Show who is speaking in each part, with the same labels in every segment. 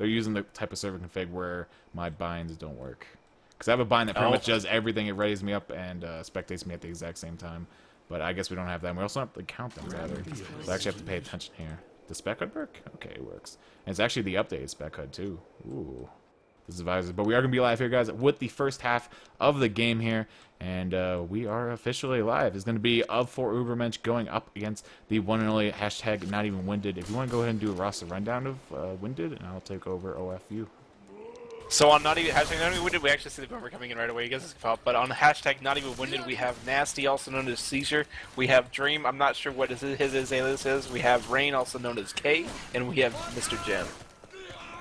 Speaker 1: they're using the type of server config where my binds don't work. Because I have a bind that pretty much does everything. It readies me up and spectates me at the exact same time. But I guess we don't have that. And we also have to count them, rather. So I actually have to pay attention here. Does spec HUD work? Okay, it works. And it's actually the updated spec HUD, too. Ooh. This is advisor. But we are going to be live here, guys, with the first half of the game here. And we are officially live. It's going to be L4 Ubermensch going up against the one and only hashtag not even winded. If you want to go ahead and do a roster rundown of winded, and I'll take over OFU.
Speaker 2: So on hashtag not even winded, we actually see the boomer coming in right away. You guys can help. But on hashtag not even winded, we have Nasty, also known as Seizure. We have Dream. I'm not sure what his alias is. We have Rain, also known as K, and we have Mr. Jim.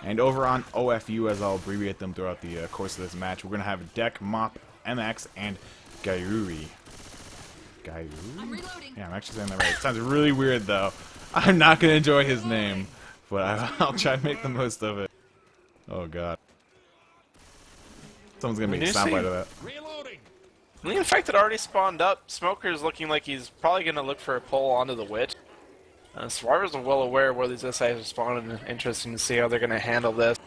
Speaker 2: And
Speaker 1: over on OFU, as I'll abbreviate them throughout the course of this match, we're gonna have Deck, Mop, MX, and Gayuri. Gayuri? Yeah, I'm actually saying that right. It sounds really weird though. I'm not gonna enjoy his name, but I'll try and make the most of it. Oh god. Someone's gonna make a soundbite of that.
Speaker 2: Reloading. I mean, in fact, it already spawned up. Smoker is looking like he's probably gonna look for a pull onto the witch. Survivors are well aware where these SIs are spawning. Interesting to see how they're gonna handle this.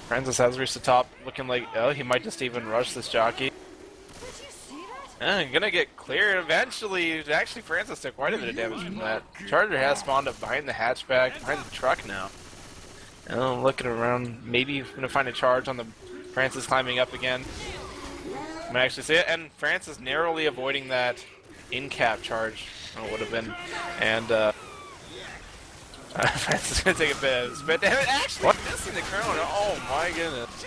Speaker 2: Francis has reached the top, looking like he might just even rush this jockey. Gonna get clear eventually. Actually, Francis took quite a bit of damage from that. Charger has spawned up behind the hatchback, behind the truck now. And I'm looking around, maybe gonna find a charge on the Francis climbing up again. I might actually see it, and Francis narrowly avoiding that in-cap charge. Oh, would have been, and Francis is gonna take a bit of spit damage. Actually missing the crown. Oh my goodness.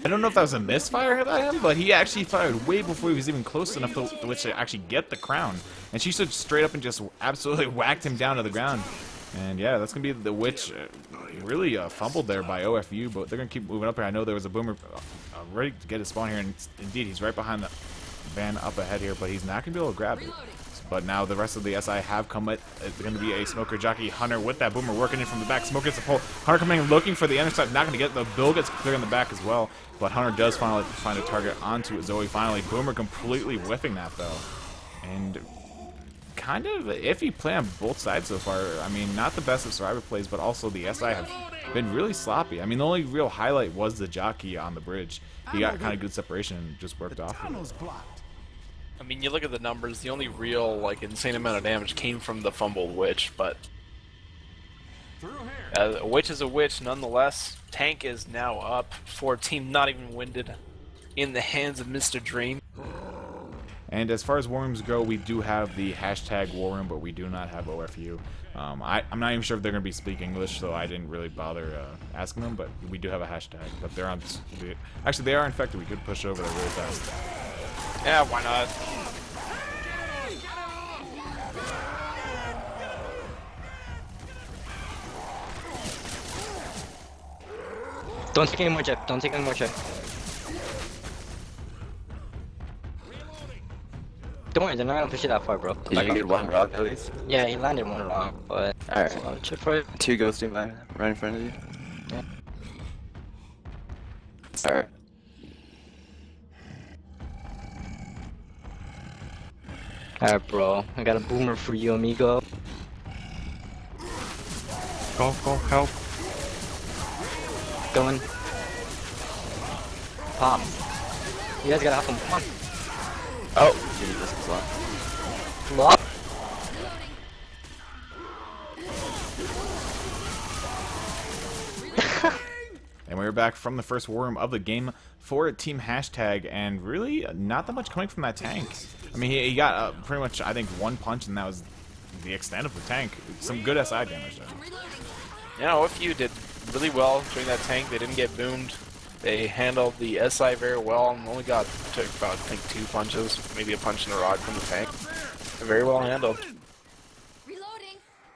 Speaker 1: I don't know if that was a misfire by him, but he actually fired way before he was even close enough to which to actually get the crown. And she stood straight up and just absolutely whacked him down to the ground. And yeah, that's gonna be the witch. Really fumbled there by OFU, but they're gonna keep moving up here. I know there was a boomer ready to get his spawn here, and indeed he's right behind the van up ahead here, but he's not gonna be able to grab it. But now the rest of the SI have come. It's going to be a Smoker jockey. Hunter with that boomer working in from the back. Smoker gets the pull. Hunter coming in looking for the intercept. Not going to get the Bill gets clear in the back as well. But Hunter does finally find a target onto Zoe finally. Boomer completely whiffing that though. And kind of iffy play on both sides so far. I mean, not the best of survivor plays, but also the SI have been really sloppy. I mean, the only real highlight was the jockey on the bridge. He got kind of good separation and just worked off.
Speaker 2: I mean, you look at the numbers, the only real, like, insane amount of damage came from the fumbled witch, but a witch is a witch nonetheless. Tank is now up for team not even winded in the hands of Mr. Dream.
Speaker 1: And as far as war rooms go, we do have the hashtag war room, but we do not have OFU. I'm not even sure if they're going to be speaking English, so I didn't really bother asking them, but we do have a hashtag. But they're on... Actually, they are infected. We could push over there really fast.
Speaker 2: Yeah, why not?
Speaker 3: Don't take any more jet. Don't take any more jet. Don't worry, they're not gonna push it that far, bro.
Speaker 4: Did you get one rock at least?
Speaker 3: Yeah, he landed one wrong, but...
Speaker 4: Alright.
Speaker 3: Chip for it.
Speaker 4: Two ghosting right in front of you.
Speaker 3: Yeah.
Speaker 4: Alright.
Speaker 3: Alright, bro. I got a boomer for you, amigo.
Speaker 4: Go, help.
Speaker 3: Going. Pop. You guys gotta help him. Come on.
Speaker 4: Oh! Give me this as well.
Speaker 3: Flop.
Speaker 1: And we're back from the first war room of the game for Team Hashtag, and really not that much coming from that tank. I mean, he got pretty much, I think, one punch, and that was the extent of the tank. Some good SI damage though.
Speaker 2: Yeah, OFU did really well during that tank. They didn't get boomed. They handled the SI very well and only took about, I think, 2 punches, maybe a punch in the rod from the tank. Very well handled.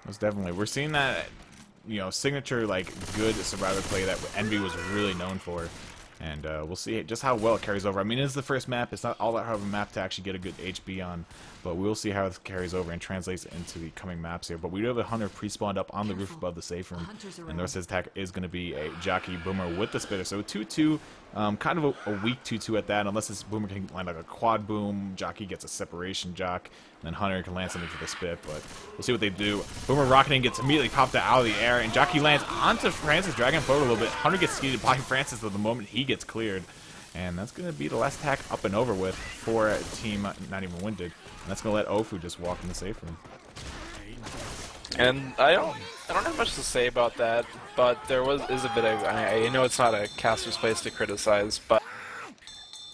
Speaker 1: Most definitely. We're seeing that, you know, signature, like, good survivor play that Envy was really known for. And we'll see just how well it carries over. I mean, it is the first map. It's not all that hard of a map to actually get a good HB on. But we'll see how this carries over and translates into the coming maps here. But we do have a Hunter pre-spawned up on the roof above the safe room. And the rest of his attack is going to be a Jockey Boomer with the Spitter. So 2-2, kind of a weak 2-2 at that. Unless this Boomer can land like a quad boom, Jockey gets a separation jock, and then Hunter can land something for the Spit. But we'll see what they do. Boomer rocketing gets immediately popped out of the air, and Jockey lands onto Francis, dragging him forward a little bit. Hunter gets skeeted by Francis at the moment he gets cleared. And that's going to be the last attack up and over with for Team Not Even Winded. And that's going to let Ofu just walk in the safe room.
Speaker 2: And I don't have much to say about that, but there is a bit of, I know it's not a caster's place to criticize, but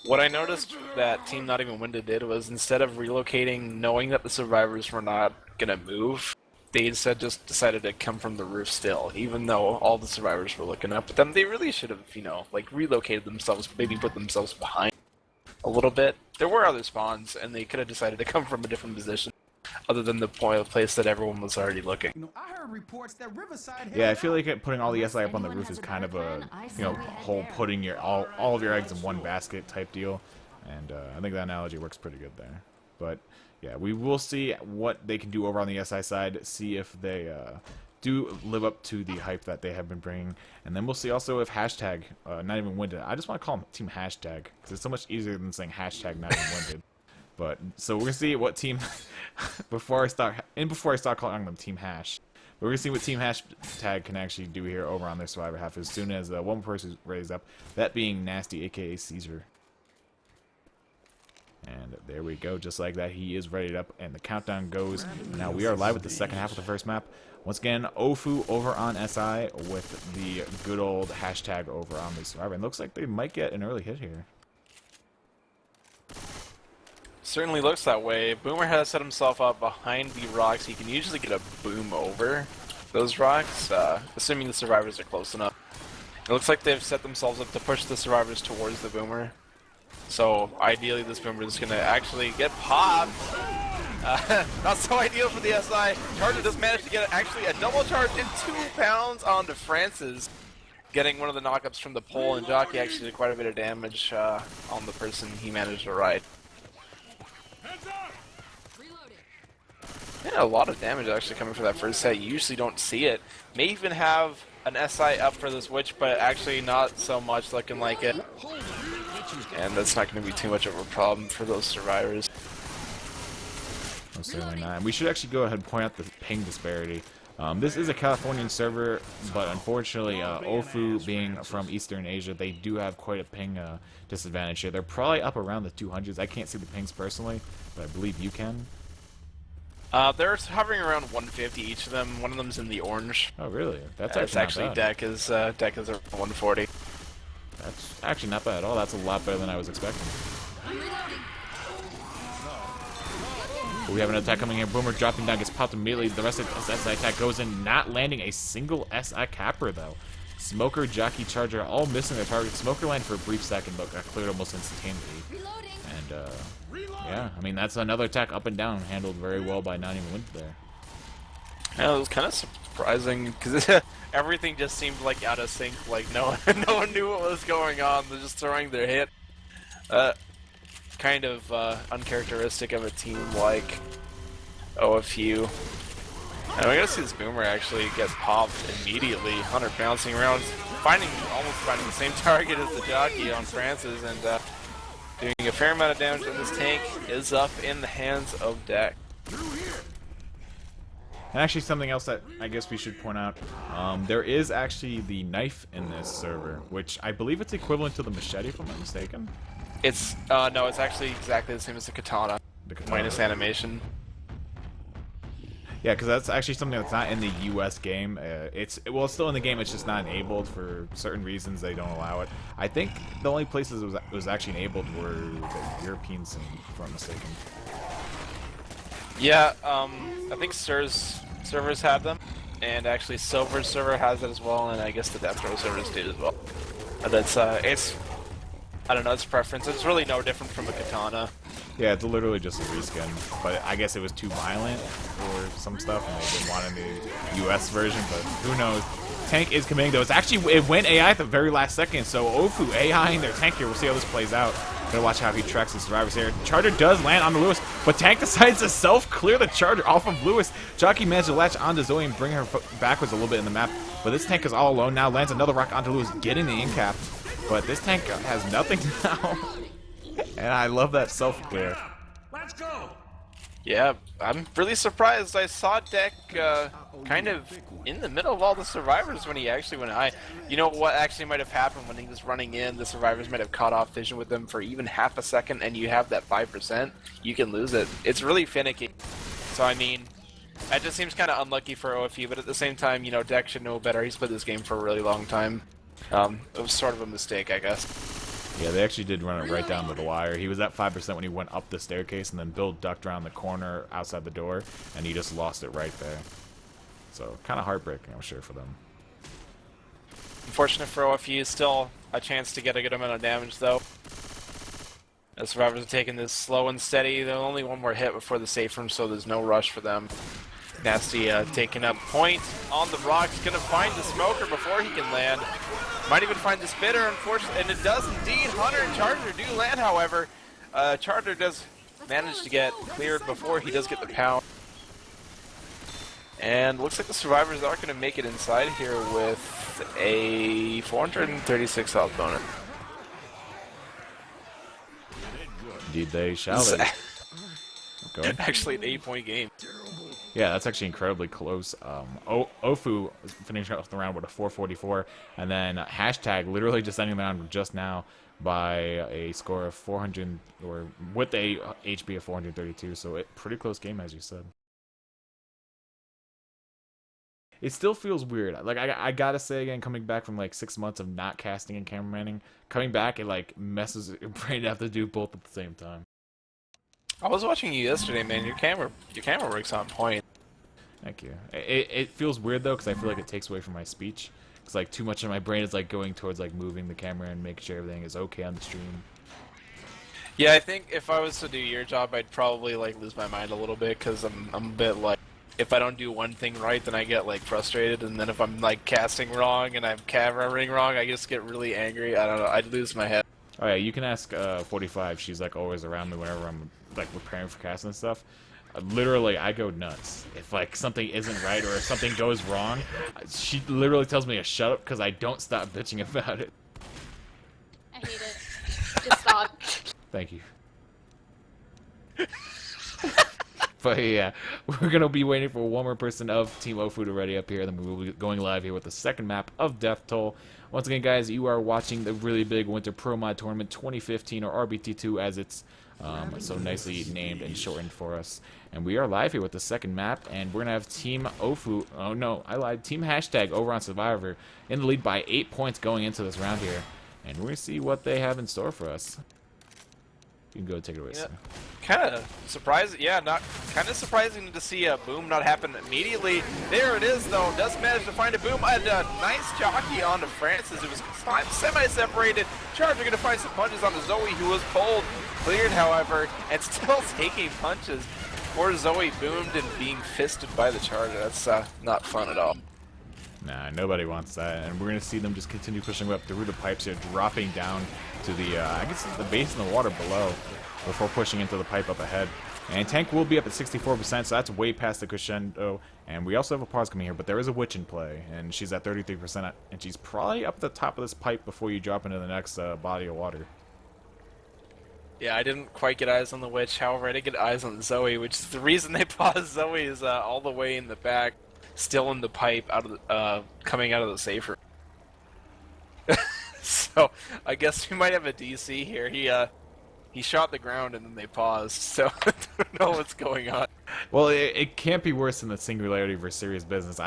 Speaker 2: what I noticed that Team Not Even Winded did was instead of relocating knowing that the survivors were not going to move, they instead just decided to come from the roof still, even though all the survivors were looking up at them. They really should have, you know, like relocated themselves, maybe put themselves behind a little bit. There were other spawns, and they could have decided to come from a different position, other than the place that everyone was already looking.
Speaker 5: I heard reports that Riverside.
Speaker 1: Yeah, I feel like putting all the SI up on the roof is kind of a, whole putting your all of your eggs in one basket type deal. And I think that analogy works pretty good there. But yeah, we will see what they can do over on the SI side, see if they do live up to the hype that they have been bringing, and then we'll see also if hashtag Not Even Winded. I just want to call them Team Hashtag because it's so much easier than saying hashtag Not Even Winded. But so we're gonna see what team before I start calling them Team Hash. But we're gonna see what Team Hashtag can actually do here over on their survivor half as soon as one person is raised up. That being Nasty, aka Caesar. And there we go, just like that, he is ready up, and the countdown goes. Now we are live with the second half of the first map. Once again, Ofu over on SI with the good old hashtag over on the survivor. And looks like they might get an early hit here.
Speaker 2: Certainly looks that way. Boomer has set himself up behind the rocks. He can usually get a boom over those rocks, assuming the survivors are close enough. It looks like they've set themselves up to push the survivors towards the Boomer. So ideally this Boomer is going to actually get popped. Not so ideal for the SI. Charger does manage to get actually a double charge and 2 pounds onto Francis, getting one of the knockups from the pole, and Jockey actually did quite a bit of damage on the person he managed to ride. Yeah, a lot of damage actually coming for that first set. You usually don't see it. May even have an SI up for this witch, but actually not so much looking like it. And that's not going to be too much of a problem for those survivors.
Speaker 1: No, certainly not. And we should actually go ahead and point out the ping disparity. This is a Californian server, but unfortunately, Ofu being from Eastern Asia, they do have quite a ping disadvantage here. They're probably up around the 200s. I can't see the pings personally, but I believe you can.
Speaker 2: They're hovering around 150 each of them. One of them's in the orange.
Speaker 1: Oh, really? That's
Speaker 2: actually
Speaker 1: not bad.
Speaker 2: deck is around 140.
Speaker 1: That's actually not bad at all. That's a lot better than I was expecting. We have an attack coming here. Boomer dropping down, gets popped immediately. The rest of the SI attack goes in, not landing a single SI capper, though. Smoker, Jockey, Charger, all missing their target. Smoker landed for a brief second, but got cleared almost instantaneously. And, yeah, I mean, that's another attack up and down, handled very well by Not Even Winded there.
Speaker 2: Yeah, it was kind of surprising, because everything just seemed like out of sync. Like, no one knew what was going on. They're just throwing their hit. Kind of uncharacteristic of a team like OFU. And we're gonna see this Boomer actually get popped immediately. Hunter bouncing around, almost finding the same target as the Jockey on Francis, and doing a fair amount of damage. And this tank is up in the hands of Deck.
Speaker 1: And actually, something else that I guess we should point out, there is actually the knife in this server, which I believe it's equivalent to the machete, if I'm not mistaken.
Speaker 2: It's no, it's actually exactly the same as the katana, minus animation.
Speaker 1: Yeah, because that's actually something that's not in the U.S. game. It's still in the game. It's just not enabled for certain reasons. They don't allow it. I think the only places it was actually enabled were the Europeans, if I'm mistaken.
Speaker 2: Yeah, I think Sir's servers have them, and actually Silver's server has it as well, and I guess the Death Row servers do as well. But it's I don't know, it's preference. It's really no different from a katana.
Speaker 1: Yeah, it's literally just a reskin, but I guess it was too violent for some stuff, and they didn't want a new US version, but who knows. Tank is committing, though. It went AI at the very last second, so Ofu AI in their tank here. We'll see how this plays out. Gotta watch how he tracks the survivors here. Charger does land on the Lewis, but Tank decides to self-clear the Charger off of Lewis. Jockey managed to latch onto Zoe and bring her backwards a little bit in the map, but this tank is all alone now. Lands another rock onto Lewis, getting the in-cap, but this tank has nothing now. And I love that self-clear.
Speaker 5: Let's go.
Speaker 2: Yeah, I'm really surprised. I saw Deck kind of in the middle of all the survivors when he actually went high. You know what actually might have happened when he was running in? The survivors might have caught off vision with him for even half a second, and you have that 5%, you can lose it. It's really finicky. So, I mean, that just seems kind of unlucky for OFU, but at the same time, you know, Deck should know better. He's played this game for a really long time. It was sort of a mistake, I guess.
Speaker 1: Yeah, they actually did run it right down to the wire. He was at 5% when he went up the staircase, and then Bill ducked around the corner outside the door, and he just lost it right there. So, kind of heartbreaking, I'm sure, for them.
Speaker 2: Unfortunate for OFU, still a chance to get a good amount of damage, though. The survivors are taking this slow and steady. They're only one more hit before the safe room, so there's no rush for them. Nasty taking up point on the rocks, gonna find the smoker before he can land. Might even find the spitter, unfortunately, and it does indeed. Hunter and Charger do land, however. Charger does manage to get cleared before he does get the pound. And looks like the survivors are going to make it inside here with a 436 health bonus.
Speaker 1: Indeed, they shall. Go ahead.
Speaker 2: Actually, an 8-point game.
Speaker 1: Yeah, that's actually incredibly close. Ofu finishing off the round with a 444, and then hashtag literally just ending the round just now by a score of 400, or with a HP of 432. So pretty close game, as you said. It still feels weird. Like I gotta say again, coming back from like 6 months of not casting and cameramanning, coming back it like messes your brain to have to do both at the same time.
Speaker 2: I was watching you yesterday, man. Your camera work's on point.
Speaker 1: Thank you. It feels weird though, because I feel like it takes away from my speech. It's like too much of my brain is like going towards like moving the camera and making sure everything is okay on the stream.
Speaker 2: Yeah, I think if I was to do your job, I'd probably like lose my mind a little bit, because I'm a bit like, if I don't do one thing right, then I get like frustrated, and then if I'm like casting wrong and I'm cameraing wrong, I just get really angry. I don't know. I'd lose my head.
Speaker 1: Oh yeah, you can ask 45. She's like always around me whenever I'm like preparing for casting and stuff. Literally, I go nuts if like something isn't right or if something goes wrong. She literally tells me to shut up because I don't stop bitching about it.
Speaker 6: I hate it. Just stop.
Speaker 1: Thank you. But yeah, we're gonna be waiting for one more person of Team Ofu to ready up here. Then we will be going live here with the second map of Death Toll. Once again, guys, you are watching the really big Winter Pro Mod Tournament 2015, or RBT2 as it's so nicely named and shortened for us. And we are live here with the second map, and we're gonna have Team Ofu. Oh no, I lied. Team Hashtag over on Survivor in the lead by 8 points going into this round here, and we're gonna see what they have in store for us. You can go take it away, sir.
Speaker 2: Kind of surprising, yeah, kind of surprising to see a boom not happen immediately. There it is, though. Does manage to find a boom. And a nice jockey onto Francis. It was semi-separated. Charger going to find some punches on the Zoe, who was pulled, cleared, however, and still taking punches. Poor Zoe boomed and being fisted by the Charger. That's not fun at all.
Speaker 1: Nah, nobody wants that, and we're going to see them just continue pushing up through the pipes here, dropping down to the, I guess it's the base in the water below, before pushing into the pipe up ahead. And Tank will be up at 64%, so that's way past the crescendo, and we also have a pause coming here, but there is a witch in play, and she's at 33%, and she's probably up at the top of this pipe before you drop into the next body of water.
Speaker 2: Yeah, I didn't quite get eyes on the witch, however, I did get eyes on Zoe, which is the reason they paused. Zoe is all the way in the back, still in the pipe, out of the, coming out of the safe room. So, I guess we might have a DC here. He shot the ground and then they paused, so I don't know what's going on.
Speaker 1: Well, it can't be worse than the Singularity for Serious Business.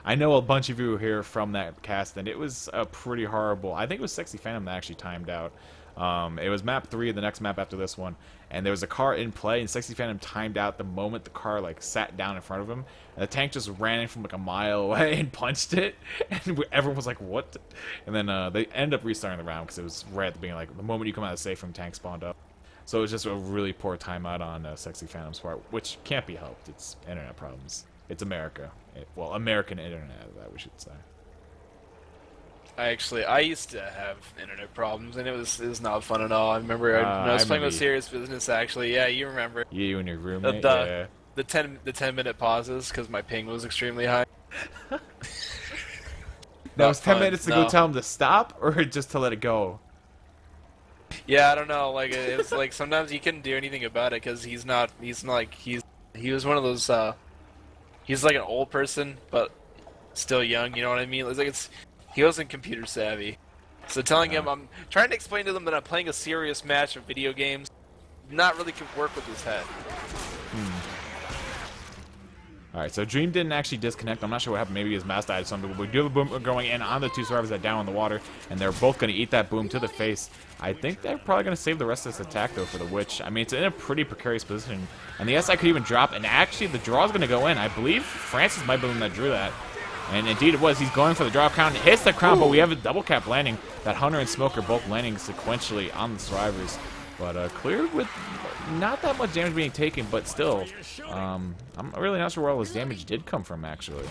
Speaker 1: I know a bunch of you here from that cast, and it was a pretty horrible. I think it was Sexy Phantom that actually timed out. It was map 3, the next map after this one, and there was a car in play, and Sexy Phantom timed out the moment the car like sat down in front of him, and the tank just ran in from like a mile away and punched it, and everyone was like, "What?" And then they ended up restarting the round because it was right at the beginning, like the moment you come out of the safe room, tank spawned up. So it was just a really poor timeout on Sexy Phantom's part, which can't be helped. It's internet problems. It's America. Well, American internet, that we should say.
Speaker 2: I used to have internet problems, and it was not fun at all. I remember when I was
Speaker 1: I
Speaker 2: playing
Speaker 1: remember
Speaker 2: with
Speaker 1: you.
Speaker 2: Serious Business. Actually, yeah, you remember
Speaker 1: You and your roommate.
Speaker 2: the
Speaker 1: Yeah.
Speaker 2: the 10-minute pauses because my ping was extremely high.
Speaker 1: That was 10
Speaker 2: fun,
Speaker 1: minutes to
Speaker 2: no.
Speaker 1: go tell him to stop, or just to let it go.
Speaker 2: Yeah, I don't know. Like it's like sometimes you couldn't do anything about it because he was one of those. He's like an old person, but still young. You know what I mean? It's like he wasn't computer savvy. So telling him, I'm trying to explain to them that I'm playing a serious match of video games, not really could work with his head.
Speaker 1: Alright, so Dream didn't actually disconnect. I'm not sure what happened. Maybe his mouse died or something. But we do have a boom going in on the two survivors that down in the water, and they're both going to eat that boom to the face. I think they're probably going to save the rest of this attack, though, for the Witch. I mean, it's in a pretty precarious position, and the SI could even drop, and actually the draw is going to go in. I believe Francis might be the one that drew that. And indeed it was. He's going for the drop count. Hits the crown, but we have a double cap landing. That Hunter and Smoke are both landing sequentially on the survivors. But cleared with not that much damage being taken, but still. I'm really not sure where all this damage did come from, actually.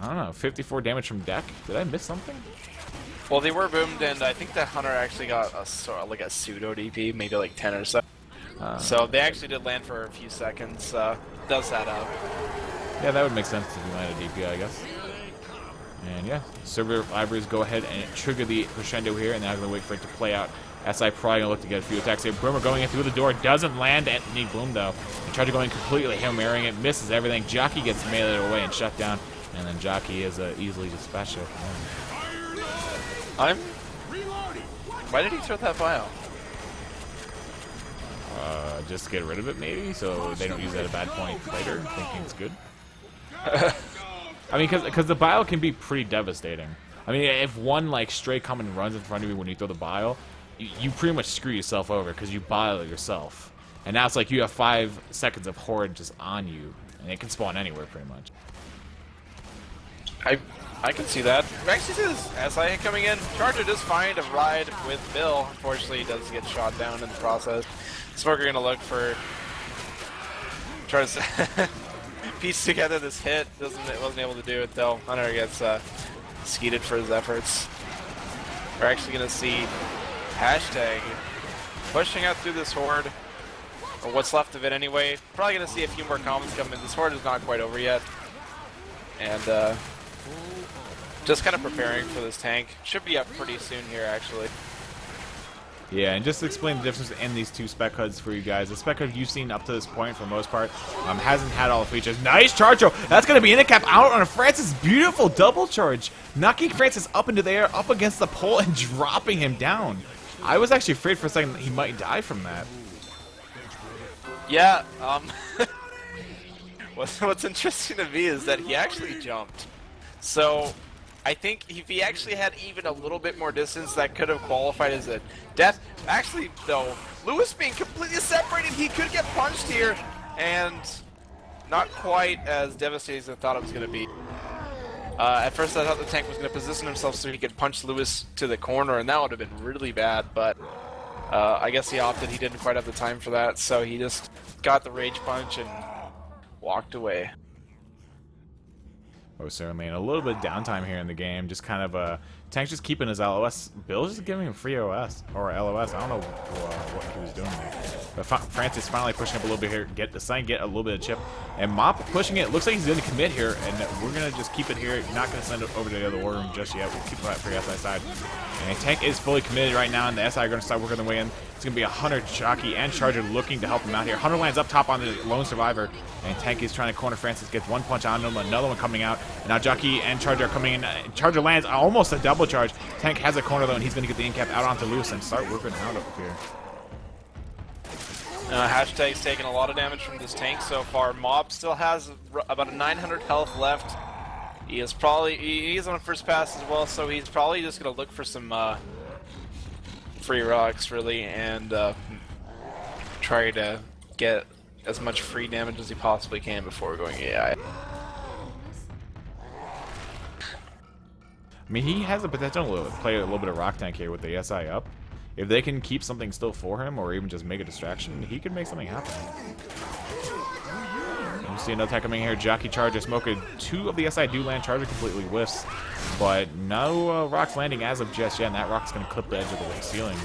Speaker 1: I don't know. 54 damage from deck. Did I miss something?
Speaker 2: Well, they were boomed, and I think that Hunter actually got a pseudo DP, maybe like 10 or so. So they actually did land for a few seconds. Does add up.
Speaker 1: Yeah, that would make sense if you landed DP, I guess. And yeah, server libraries go ahead and trigger the crescendo here, and now I'm going to wait for it to play out. SI probably going to look to get a few attacks here. Boomer going in through the door, doesn't land at Need Bloom though. He tried to go in completely Hail Marrying it, misses everything. Jockey gets meleeed away and shut down, and then Jockey is easily dispatched.
Speaker 2: Why did he throw that vial?
Speaker 1: Just to get rid of it, maybe, so they don't use it at a bad point later, thinking it's good. I mean, because the bile can be pretty devastating. I mean, if one like stray common runs in front of you when you throw the bile, you pretty much screw yourself over because you bile yourself. And now it's like you have 5 seconds of horde just on you, and it can spawn anywhere pretty much.
Speaker 2: I can see that. I actually see this SI coming in. Charger does find a ride with Bill. Unfortunately, he does get shot down in the process. Smoker gonna look for try to piece together this hit. Wasn't able to do it though. Hunter gets skeeted for his efforts. We're actually gonna see hashtag pushing out through this horde, or what's left of it anyway. Probably gonna see a few more comments come in. This horde is not quite over yet, and just kind of preparing for this tank. Should be up pretty soon here, actually.
Speaker 1: Yeah, and just to explain the difference in these two spec HUDs for you guys. The spec HUD you've seen up to this point, for the most part, hasn't had all the features. Nice charge throw! That's going to be in a cap out on a Francis. Beautiful double charge. Knocking Francis up into the air, up against the pole, and dropping him down. I was actually afraid for a second that he might die from that.
Speaker 2: Yeah, what's interesting to me is that he actually jumped. So I think if he actually had even a little bit more distance, that could have qualified as a death. Actually, though, Lewis being completely separated, he could get punched here, and not quite as devastating as I thought it was going to be. At first, I thought the tank was going to position himself so he could punch Lewis to the corner, and that would have been really bad, but I guess he opted. He didn't quite have the time for that, so he just got the rage punch and walked away.
Speaker 1: Oh, certainly. And a little bit of downtime here in the game. Just kind of, Tank's just keeping his LOS. Bill's just giving him free OS, or LOS. I don't know what he was doing there. But Francis finally pushing up a little bit here. Get a little bit of chip. And Mop pushing it. Looks like he's going to commit here, and we're going to just keep it here. Not going to send it over to the other war room just yet. We'll keep it for the SI side. And Tank is fully committed right now, and the SI are going to start working their way in. It's going to be a Hunter, Jockey, and Charger looking to help him out here. Hunter lands up top on the lone survivor, and Tank is trying to corner Francis. Gets one punch on him, another one coming out. And now Jockey and Charger are coming in. Charger lands almost a double charge. Tank has a corner though, and he's going to get the in-cap out onto Lewis and start working out up here.
Speaker 2: Hashtag's taking a lot of damage from this tank so far. Mob still has about a 900 health left. He is on first pass as well, so he's probably just going to look for some free rocks, really, and try to get as much free damage as he possibly can before going AI.
Speaker 1: I mean, he has the potential to play a little bit of Rock Tank here with the SI up. If they can keep something still for him, or even just make a distraction, he could make something happen. see another attack coming here. Jockey Charger, Smoker. 2 of the SI do land. Charger completely whiffs. But no rocks landing as of just yet, and that rock's going to clip the edge of the ceiling.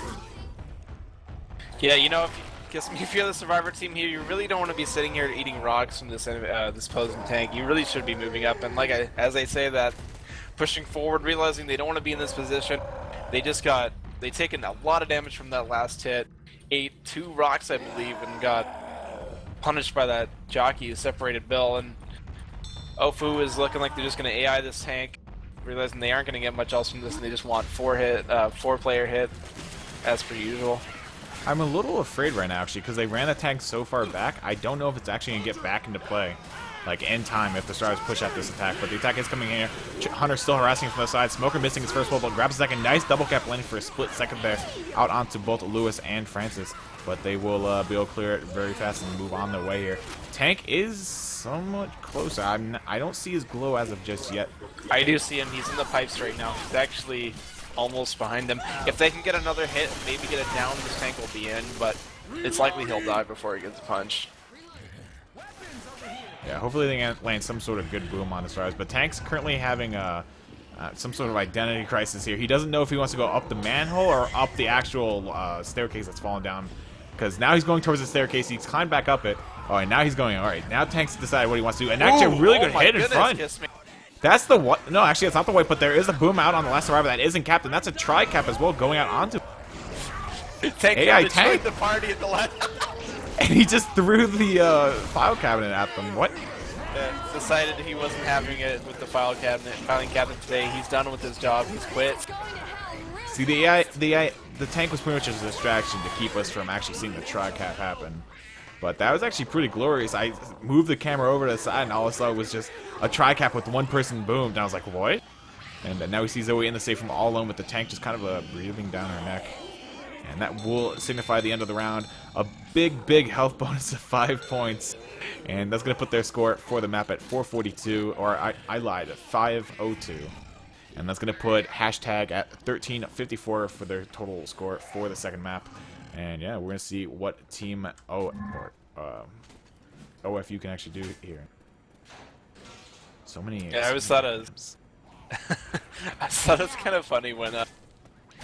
Speaker 2: Yeah, you know, if you're the Survivor team here, you really don't want to be sitting here eating rocks from this opposing tank. You really should be moving up. And as I say that, pushing forward, realizing they don't want to be in this position. They taken a lot of damage from that last hit. Ate 2 rocks, I believe, and got punished by that jockey who separated Bill. And Ofu is looking like they're just going to AI this tank, realizing they aren't going to get much else from this, and they just want 4-player hit, as per usual.
Speaker 1: I'm a little afraid right now, actually, because they ran the tank so far back. I don't know if it's actually going to get back into play, like, in time if the Stars push out this attack. But the attack is coming here. Hunter still harassing from the side. Smoker missing his first wall, but grabs a second. Nice double cap landing for a split second there out onto both Lewis and Francis. But they will be able to clear it very fast and move on their way here. Tank is somewhat closer. I don't see his glow as of just yet.
Speaker 2: I do see him. He's in the pipes right now. He's actually almost behind them. If they can get another hit, maybe get it down, this tank will be in, but it's likely he'll die before he gets punched.
Speaker 1: Yeah, hopefully they can land some sort of good boom on the Stars. But Tank's currently having some sort of identity crisis here. He doesn't know if he wants to go up the manhole or up the actual staircase that's fallen down. Because now he's going towards the staircase. He's climbed back up it. Oh, and now he's going. All right, now Tank's decided what he wants to do. And actually a really good hit in front. That's the what? No, actually, it's not the white, but there is a boom out on the last survivor that isn't capped, and that's a tri-cap as well going out onto
Speaker 2: Tank
Speaker 1: AI Tank.
Speaker 2: the party at the last.
Speaker 1: And he just threw the file cabinet at them. What?
Speaker 2: Decided he wasn't having it with the filing cabinet today. He's done with his job. He's quit.
Speaker 1: See, the tank was pretty much a distraction to keep us from actually seeing the tri-cap happen. But that was actually pretty glorious. I moved the camera over to the side, and all I saw was just a tri-cap with one person boomed. And I was like, what? And now we see Zoe in the safe room all alone with the tank just kind of breathing down her neck. And that will signify the end of the round. A big health bonus of 5 points. And that's going to put their score for the map at 442, or I lied, at 502. And that's going to put hashtag at 1354 for their total score for the second map. And yeah, we're going to see what Team OFU can actually do here. So many.
Speaker 2: Yeah, I always thought it was. I thought it was kind of funny when,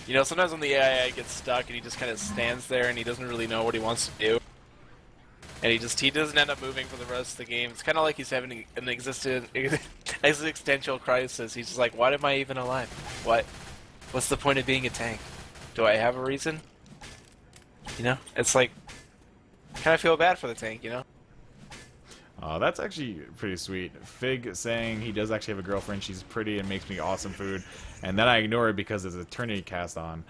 Speaker 2: you know, sometimes when the AI gets stuck and he just kind of stands there and he doesn't really know what he wants to do, and he doesn't end up moving for the rest of the game. It's kind of like he's having an existential crisis. He's just like, why am I even alive? What's the point of being a tank? Do I have a reason? You know, it's like, kind of feel bad for the tank, you know?
Speaker 1: That's actually pretty sweet. Fig saying he does actually have a girlfriend. She's pretty and makes me awesome food. And then I ignore it because there's a Eternity cast on.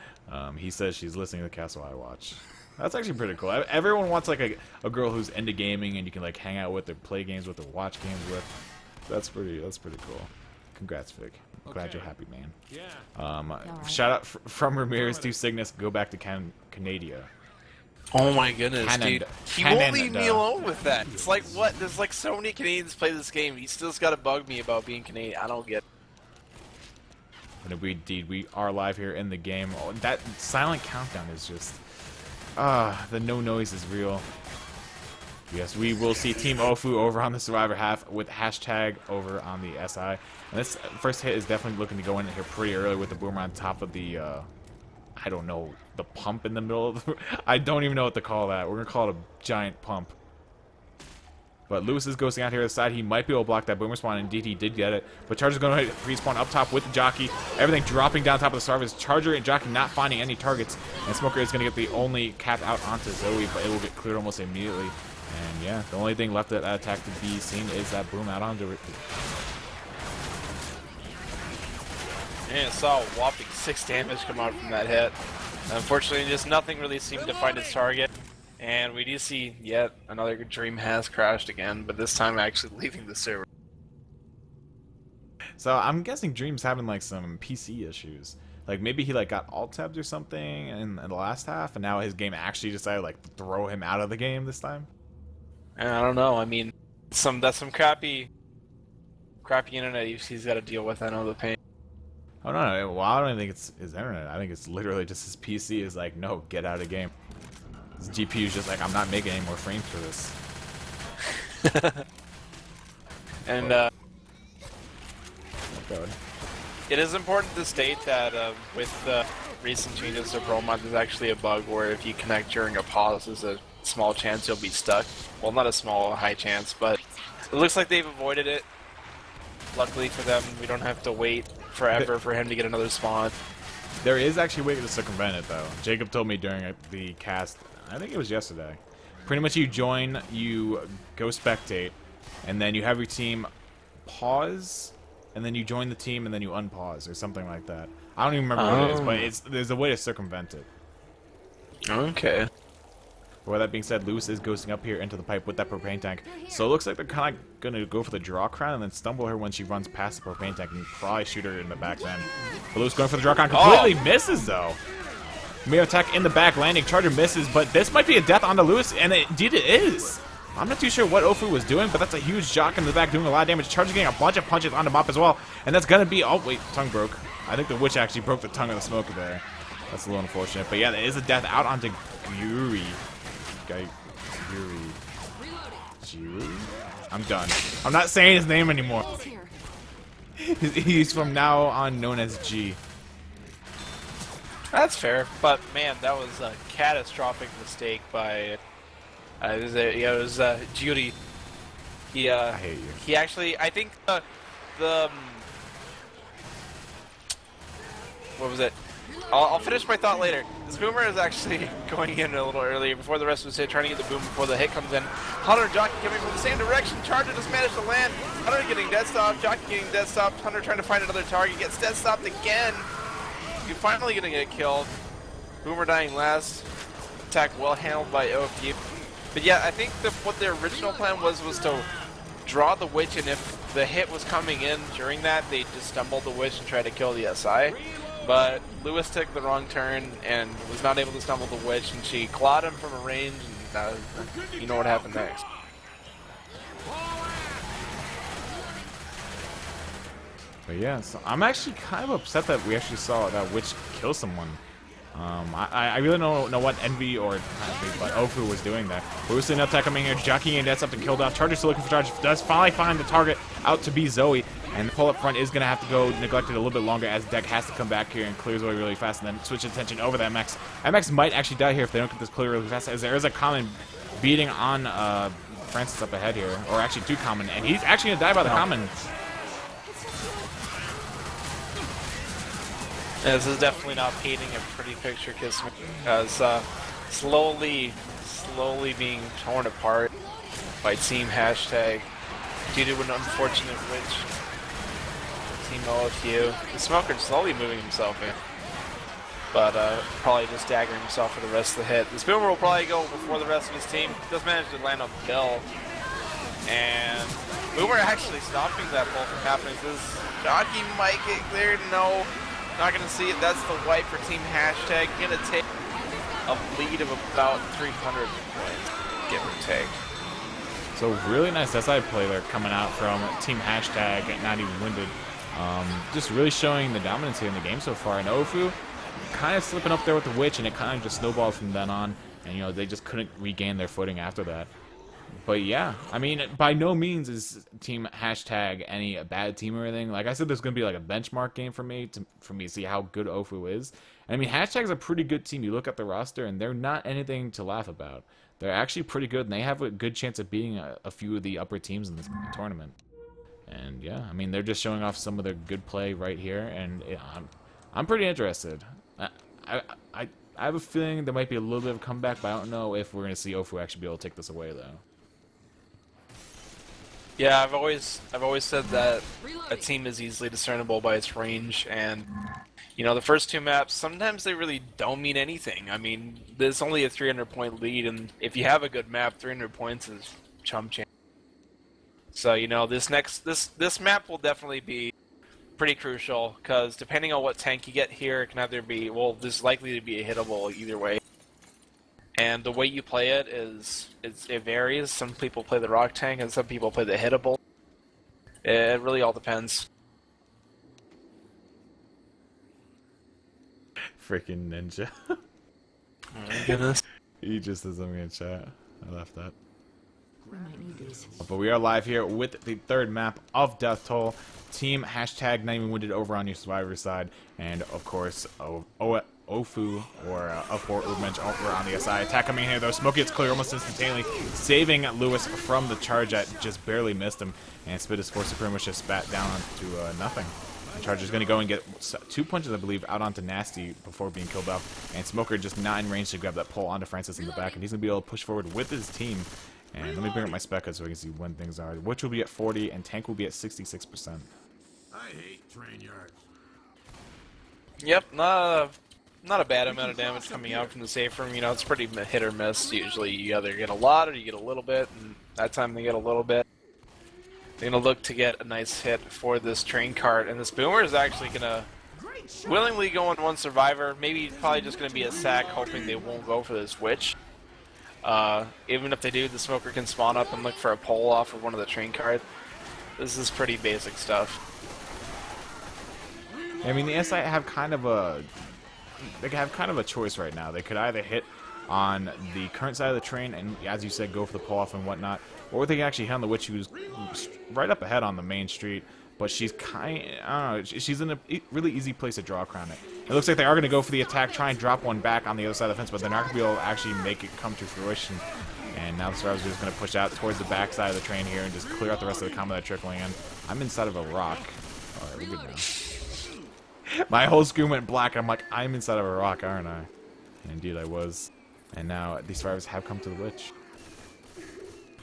Speaker 1: He says she's listening to the cast while I watch. That's actually pretty cool. Everyone wants like a girl who's into gaming and you can like hang out with or play games with or watch games with. That's pretty cool. Congrats, Fig. Glad you're happy, man. Yeah. Shout out from Ramirez to Cygnus. Go back to Canada.
Speaker 2: Oh my goodness,
Speaker 1: Canada.
Speaker 2: dude. He won't leave me alone with that. It's like, what? There's like so many Canadians play this game. He still's got to bug me about being Canadian. I don't get it.
Speaker 1: And indeed, we are live here in the game. Oh, that silent countdown is just... the no noise is real. Yes, we will see Team Ofu over on the Survivor half with hashtag over on the SI. And this first hit is definitely looking to go in here pretty early with the boomer on top of the... I don't know, the pump in the middle of the... I don't even know what to call that. We're going to call it a giant pump. But Lewis is ghosting out here to the side. He might be able to block that boomer spawn. Indeed, he did get it. But Charger's going to respawn up top with the jockey. Everything dropping down top of the Starvers. Charger and jockey not finding any targets. And Smoker is going to get the only cap out onto Zoe, but it will get cleared almost immediately. And yeah, the only thing left of that attack to be seen is that boom out onto it.
Speaker 2: And I saw a whopping 6 damage come out from that hit. Unfortunately, just nothing really seemed to find its target. And we do see yet another dream has crashed again, but this time actually leaving the server.
Speaker 1: So I'm guessing Dream's having like some PC issues. Like maybe he like got alt tabs or something in the last half, and now his game actually decided like to throw him out of the game this time.
Speaker 2: And I don't know. I mean, that's some crappy internet he's got to deal with. I know the pain.
Speaker 1: Oh no! Well, I don't even think it's his internet. I think it's literally just his PC is like, no, get out of the game. His GPU's just like, I'm not making any more frames for this.
Speaker 2: And
Speaker 1: God.
Speaker 2: it is important to state that with the recent changes to Pro Mod, there's actually a bug where if you connect during a pause, there's a small chance you'll be stuck. Well, not a small, high chance, but it looks like they've avoided it. Luckily for them, we don't have to wait forever for him to get another spawn.
Speaker 1: There is actually a way to circumvent it, though. Jacob told me during the cast, I think it was yesterday. Pretty much you join, you go spectate, and then you have your team pause, and then you join the team, and then you unpause, or something like that. I don't even remember what it is, but there's a way to circumvent it.
Speaker 2: Okay.
Speaker 1: But with that being said, Lewis is ghosting up here into the pipe with that propane tank. So it looks like they're kind of going to go for the draw crown and then stumble her when she runs past the propane tank and probably shoot her in the back then. But Lewis going for the draw crown. Completely misses, though. Mio attack in the back, landing. Charger misses, but this might be a death onto Lewis, and indeed it is. I'm not too sure what Ofu was doing, but that's a huge jock in the back doing a lot of damage. Charger getting a bunch of punches onto Mop as well, and that's going to be... Oh, wait, tongue broke. I think the witch actually broke the tongue of the smoker there. That's a little unfortunate. But yeah, there is a death out onto Gyuri. Gyuri? I'm done. I'm not saying his name anymore. He's from now on known as G.
Speaker 2: That's fair, but man, that was a catastrophic mistake by... it was Judy.
Speaker 1: I hate you.
Speaker 2: He actually, I think what was it? I'll finish my thought later. This boomer is actually going in a little earlier before the rest of us hit, trying to get the boom before the hit comes in. Hunter and Jockey coming from the same direction. Charger just managed to land. Hunter getting dead stopped. Jockey getting dead stopped. Hunter trying to find another target. Gets dead stopped again. You're finally gonna get killed. Boomer dying last. Attack well handled by OFD. But yeah, I think what their original plan was to draw the witch, and if the hit was coming in during that, they just stumbled the witch and tried to kill the SI. But Lewis took the wrong turn and was not able to stumble the witch, and she clawed him from a range, and you know what happened next.
Speaker 1: But yeah, so I'm actually kind of upset that we actually saw that witch kill someone. I really don't know what Envy or Envy, but Ofu was doing there. But we're seeing an attack coming here, jockeying, and that's up and killed off. Charger still looking for Charge. Does finally find the target out to be Zoe. And the pull up front is going to have to go neglected a little bit longer as Deck has to come back here and clear Zoe really fast and then switch attention over to MX. MX might actually die here if they don't get this clear really fast, as there is a common beating on Francis up ahead here. Or actually two common, and he's actually going to die by the common.
Speaker 2: Yeah, this is definitely not painting a pretty picture, because slowly being torn apart by Team Hashtag due to an unfortunate witch. Team OFU. The Smoker slowly moving himself in, but probably just daggering himself for the rest of the hit. This Boomer will probably go before the rest of his team. Does manage to land on the kill, and Boomer actually stopping that pull from happening. This jockey might get cleared. No. Not going to see it. That's the wipe for Team Hashtag. Going to take a lead of about 300 points, give or take.
Speaker 1: So really nice SI play there coming out from Team Hashtag, not even winded. Just really showing the dominance here in the game so far. And Ofu kind of slipping up there with the witch, and it kind of just snowballed from then on. And, you know, they just couldn't regain their footing after that. But yeah, I mean, by no means is Team Hashtag any bad team or anything. Like I said, there's going to be like a benchmark game for me to see how good Ofu is. And I mean, Hashtag's a pretty good team. You look at the roster, and they're not anything to laugh about. They're actually pretty good, and they have a good chance of beating a few of the upper teams in this tournament. And yeah, I mean, they're just showing off some of their good play right here, and I'm pretty interested. I have a feeling there might be a little bit of a comeback, but I don't know if we're going to see Ofu actually be able to take this away, though.
Speaker 2: Yeah, I've always said that a team is easily discernible by its range, and you know, the first two maps, sometimes they really don't mean anything. I mean, there's only a 300-point lead, and if you have a good map, 300 points is chump change. So, you know, this map will definitely be pretty crucial, because depending on what tank you get here, it can either be, well, there's likely to be a hittable either way. And the way you play it it varies. Some people play the rock tank, and some people play the hittable. It really all depends.
Speaker 1: Freaking ninja.
Speaker 2: Oh my goodness.
Speaker 1: He just said something in chat. I left that. But we are live here with the third map of Death Toll. Team hashtag not even wounded over on your survivor side. And of course, Ofu or L4 Ubermensch over on the SI. Attack coming in here though. Smoke gets clear almost instantaneously, saving Lewis from the charge that just barely missed him. And Spit is forced to pretty much just spat down to nothing. The Charger's going to go and get 2 punches, I believe, out onto Nasty before being killed off. And Smoker just not in range to grab that pull onto Francis in the back. And he's going to be able to push forward with his team. And let me bring up my spec so we can see when things are. Witch will be at 40 and Tank will be at 66%.
Speaker 5: I hate train yards.
Speaker 2: Yep, not a bad amount of damage coming out from the safe room. You know, it's pretty hit or miss. Usually you either get a lot or you get a little bit, and that time they get a little bit. They're going to look to get a nice hit for this train cart, and this Boomer is actually going to willingly go on one survivor. Maybe probably just going to be a sack, hoping they won't go for this Witch. Even if they do, the Smoker can spawn up and look for a pull off of one of the train carts. This is pretty basic stuff.
Speaker 1: I mean, the SI have kind of a choice right now. They could either hit on the current side of the train and, as you said, go for the pull off and whatnot, or they can actually hit on the Witch, who's right up ahead on the main street. But she's I don't know, she's in a really easy place to draw a crown. It looks like they are going to go for the attack, try and drop one back on the other side of the fence, but they're not going to be able to actually make it come to fruition. And now the survivors are just going to push out towards the back side of the train here and just clear out the rest of the combo that's trickling in. I'm inside of a rock. Alright, we're good now. My whole screen went black. I'm like, I'm inside of a rock, aren't I? And indeed I was. And now these survivors have come to the Witch.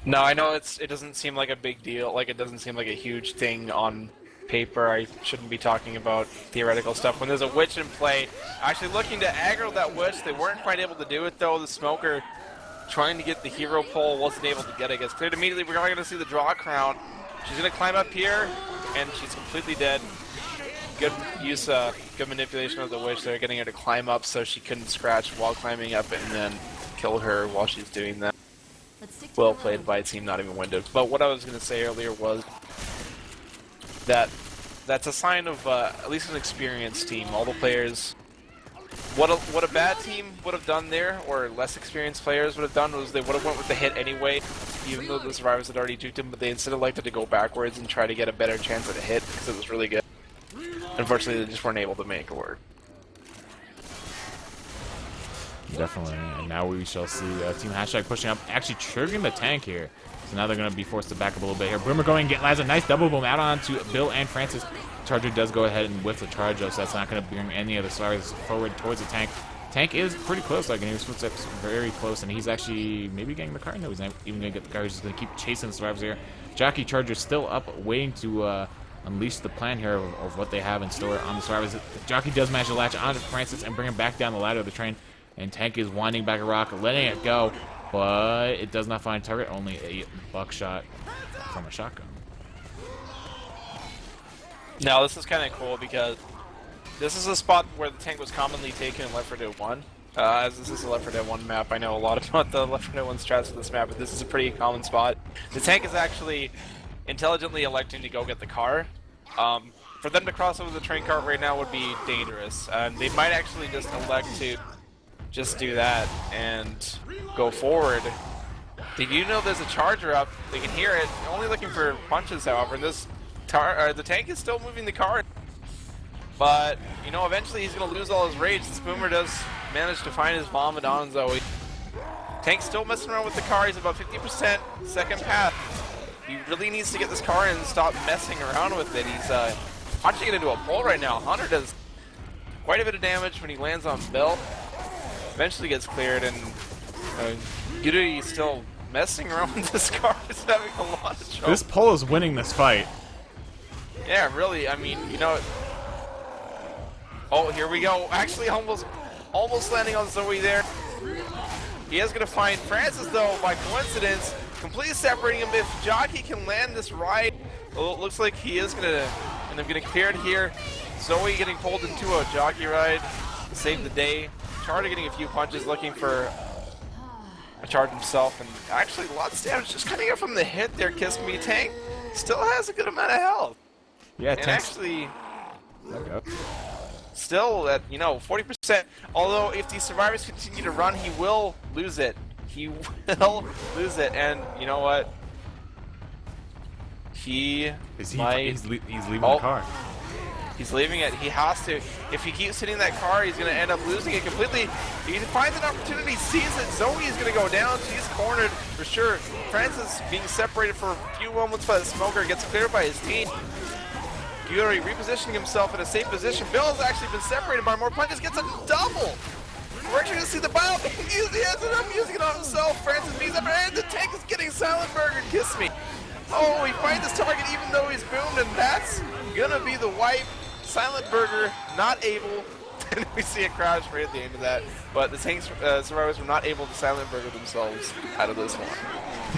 Speaker 2: No, I know it doesn't seem like a big deal, like it doesn't seem like a huge thing on paper. I shouldn't be talking about theoretical stuff. When there's a Witch in play, actually looking to aggro that Witch, they weren't quite able to do it though. The Smoker trying to get the hero pull, wasn't able to get it. Gets cleared immediately. We're going to see the draw crown. She's going to climb up here, and she's completely dead. Good use, good manipulation of the Witch there, getting her to climb up so she couldn't scratch while climbing up, and then kill her while she's doing that. Well played by a team not even winded. But what I was going to say earlier was that that's a sign of at least an experienced team. All the players, what a bad team would have done there, or less experienced players would have done, was they would have went with the hit anyway, even though the survivors had already juked them, but they instead elected to go backwards and try to get a better chance at a hit because it was really good. Unfortunately, they just weren't able to make it work.
Speaker 1: Definitely, and now we shall see Team Hashtag pushing up, actually triggering the tank here. So now they're going to be forced to back up a little bit here. Boomer going and lands a nice double boom out onto Bill and Francis. Charger does go ahead and whiff the charge though, so that's not going to bring any of the survivors forward towards the tank. Tank is pretty close, like, and his footsteps very close, and he's actually maybe getting the car. No, he's not even going to get the car. He's just going to keep chasing the survivors here. Jockey Charger still up, waiting to unleash the plan here of what they have in store on the survivors. Jockey does manage to latch onto Francis and bring him back down the ladder of the train. And Tank is winding back a rock, letting it go, but it does not find target. Only a buckshot from a shotgun.
Speaker 2: Now this is kind of cool because this is a spot where the tank was commonly taken in Left 4 Dead 1. As this is a Left 4 Dead 1 map, I know a lot about the Left 4 Dead 1 strats of this map, but this is a pretty common spot. The tank is actually intelligently electing to go get the car. For them to cross over the train cart right now would be dangerous, and they might actually just elect to just do that and go forward. Did you know there's a charger up? They can hear it. They're only looking for punches, however. And this the tank is still moving the car. But, you know, eventually he's going to lose all his rage. This Boomer does manage to find his vomit on Zoe. Tank's still messing around with the car. He's about 50% second path. He really needs to get this car in and stop messing around with it. He's punching it into a pole right now. Hunter does quite a bit of damage when he lands on Bill. Eventually gets cleared, and Yuri is still messing around with this car. He's having a lot of trouble.
Speaker 1: This pole is winning this fight.
Speaker 2: Yeah, really. I mean, you know. Oh, here we go. Actually, almost landing on Zoe there. He is going to find Francis, though, by coincidence, completely separating him. If Jockey can land this ride, well, it looks like he is going to end up getting cleared here. Zoe getting pulled into a Jockey ride to save the day. Charger getting a few punches, looking for a charge himself, and actually lots of damage just coming out from the hit there. Kiss Me. Tank still has a good amount of health.
Speaker 1: Yeah,
Speaker 2: and
Speaker 1: Tank's
Speaker 2: actually still at, you know, 40%. Although if these survivors continue to run, he will lose it. He will lose it, and you know what? he
Speaker 1: Is he?
Speaker 2: might.
Speaker 1: He's leaving
Speaker 2: Oh.
Speaker 1: the car.
Speaker 2: He's leaving it. He has to. If he keeps hitting that car, he's going to end up losing it completely. He finds an opportunity, sees it. Zoe is going to go down. She's cornered for sure. Francis being separated for a few moments by the smoker gets cleared by his team. Yuri repositioning himself in a safe position. Bill has actually been separated by more punches. Gets a double. We're actually going to see the bio being used. He ends up using it on himself. Francis beats up, and the tank is getting Silent Burger. Kiss me. Oh, he finds his target even though he's boomed, and that's going to be the wipe. Silent Burger not able, and we see a crash right at the end of that, but the tank survivors were not able to Silent Burger themselves out of this one.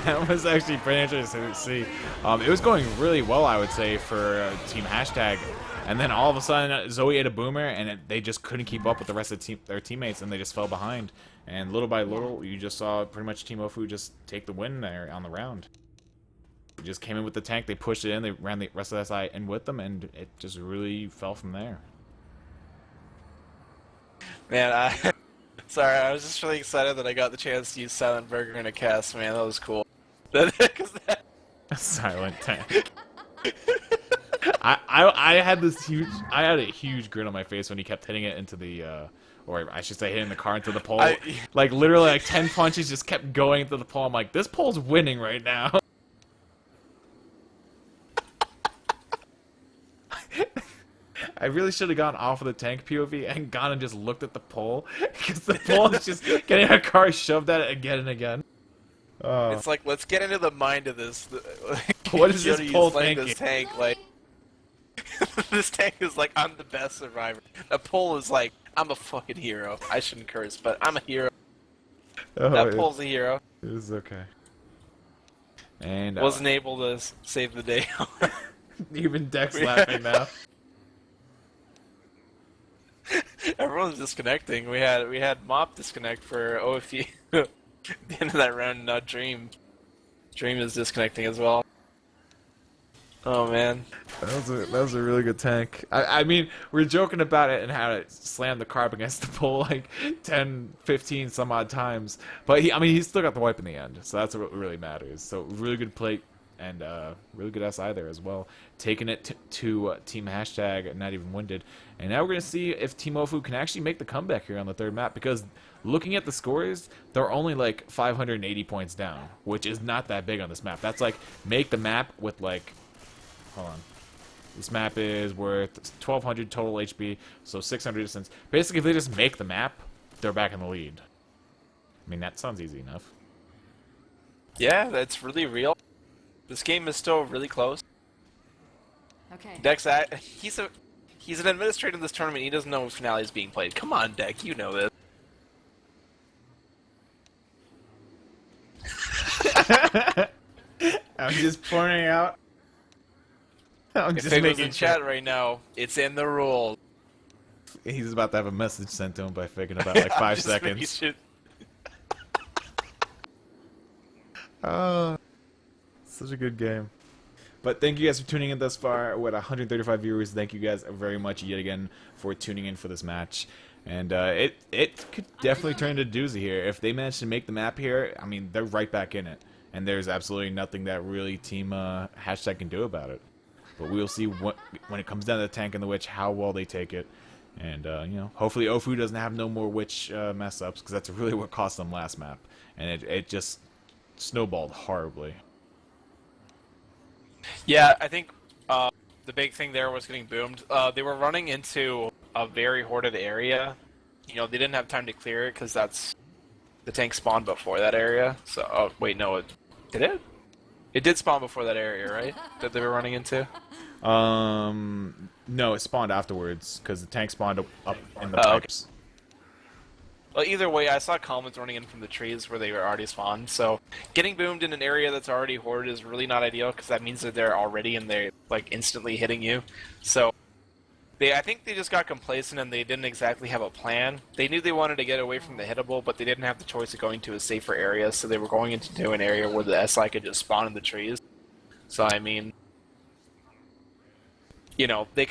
Speaker 1: That was actually pretty interesting to see. It was going really well, I would say, for Team Hashtag. And then all of a sudden, Zoe ate a boomer, and they just couldn't keep up with the rest of their teammates, and they just fell behind. And little by little, you just saw pretty much Team Ofu just take the win there on the round. They just came in with the tank, they pushed it in, they ran the rest of that side in with them, and it just really fell from there.
Speaker 2: Man, sorry, I was just really excited that I got the chance to use Silent Burger in a cast, man, that was cool.
Speaker 1: Silent tank. I had a huge grin on my face when he kept hitting it into the, or I should say hitting the car into the pole. Like literally like 10 punches just kept going into the pole. I'm like, this pole's winning right now. I really should have gone off of the tank POV and gone and just looked at the pole, because the pole is just getting a car shoved at it again and again.
Speaker 2: It's like, let's get into the mind of this.
Speaker 1: What is this pole
Speaker 2: playing
Speaker 1: thinking?
Speaker 2: this tank, like, this tank is like, I'm the best survivor. The pole is like, I'm a fucking hero. I shouldn't curse, but I'm a hero. That pole's a hero.
Speaker 1: It was okay. And
Speaker 2: Wasn't able to save the day.
Speaker 1: even Dex laughing now.
Speaker 2: Everyone's disconnecting. We had Mop disconnect for OFT. At the end of that round, not Dream. Dream is disconnecting as well. Oh man.
Speaker 1: That was a really good tank. I mean, we're joking about it and how it slammed the car up against the pole like 10, 15 some odd times. But he still got the wipe in the end, so that's what really matters. So really good play and really good SI there as well. Taking it to Team Hashtag, not even winded. And now we're going to see if Team Ofu can actually make the comeback here on the third map, because looking at the scores, they're only like 580 points down, which is not that big on this map. That's like, make the map with like, hold on. This map is worth 1200 total HP, so 600 distance. Basically, if they just make the map, they're back in the lead. I mean, that sounds easy enough.
Speaker 2: Yeah, that's really real. This game is still really close.
Speaker 6: Okay.
Speaker 2: Dex, he's an administrator in this tournament. He doesn't know when finale is being played. Come on, Dex, you know this.
Speaker 1: I'm just pointing out. I'm
Speaker 2: If
Speaker 1: just
Speaker 2: it was
Speaker 1: making
Speaker 2: in chat right now, it's in the rules.
Speaker 1: He's about to have a message sent to him by Fake in about like 5
Speaker 2: Just making
Speaker 1: seconds.
Speaker 2: sure-
Speaker 1: Such a good game. But thank you guys for tuning in thus far. With 135 viewers, thank you guys very much yet again for tuning in for this match. And it could definitely turn into a doozy here. If they manage to make the map here, I mean, they're right back in it. And there's absolutely nothing that really Team Hashtag can do about it. But we'll see when it comes down to the tank and the witch, how well they take it. And, you know, hopefully Ofu doesn't have no more witch mess-ups, because that's really what cost them last map. And it just snowballed horribly.
Speaker 2: Yeah, I think the big thing there was getting boomed. They were running into a very hoarded area. You know, they didn't have time to clear it because that's the tank spawned before that area. So, oh wait, no, did it? It did spawn before that area, right? That they were running into.
Speaker 1: No, it spawned afterwards because the tank spawned up in the
Speaker 2: Oh, okay.
Speaker 1: pipes.
Speaker 2: Well, either way, I saw comments running in from the trees where they were already spawned. So, getting boomed in an area that's already hoarded is really not ideal because that means that they're already and they're like instantly hitting you. So, I think they just got complacent and they didn't exactly have a plan. They knew they wanted to get away from the hittable, but they didn't have the choice of going to a safer area. So they were going into an area where the SI could just spawn in the trees. So I mean, you know, they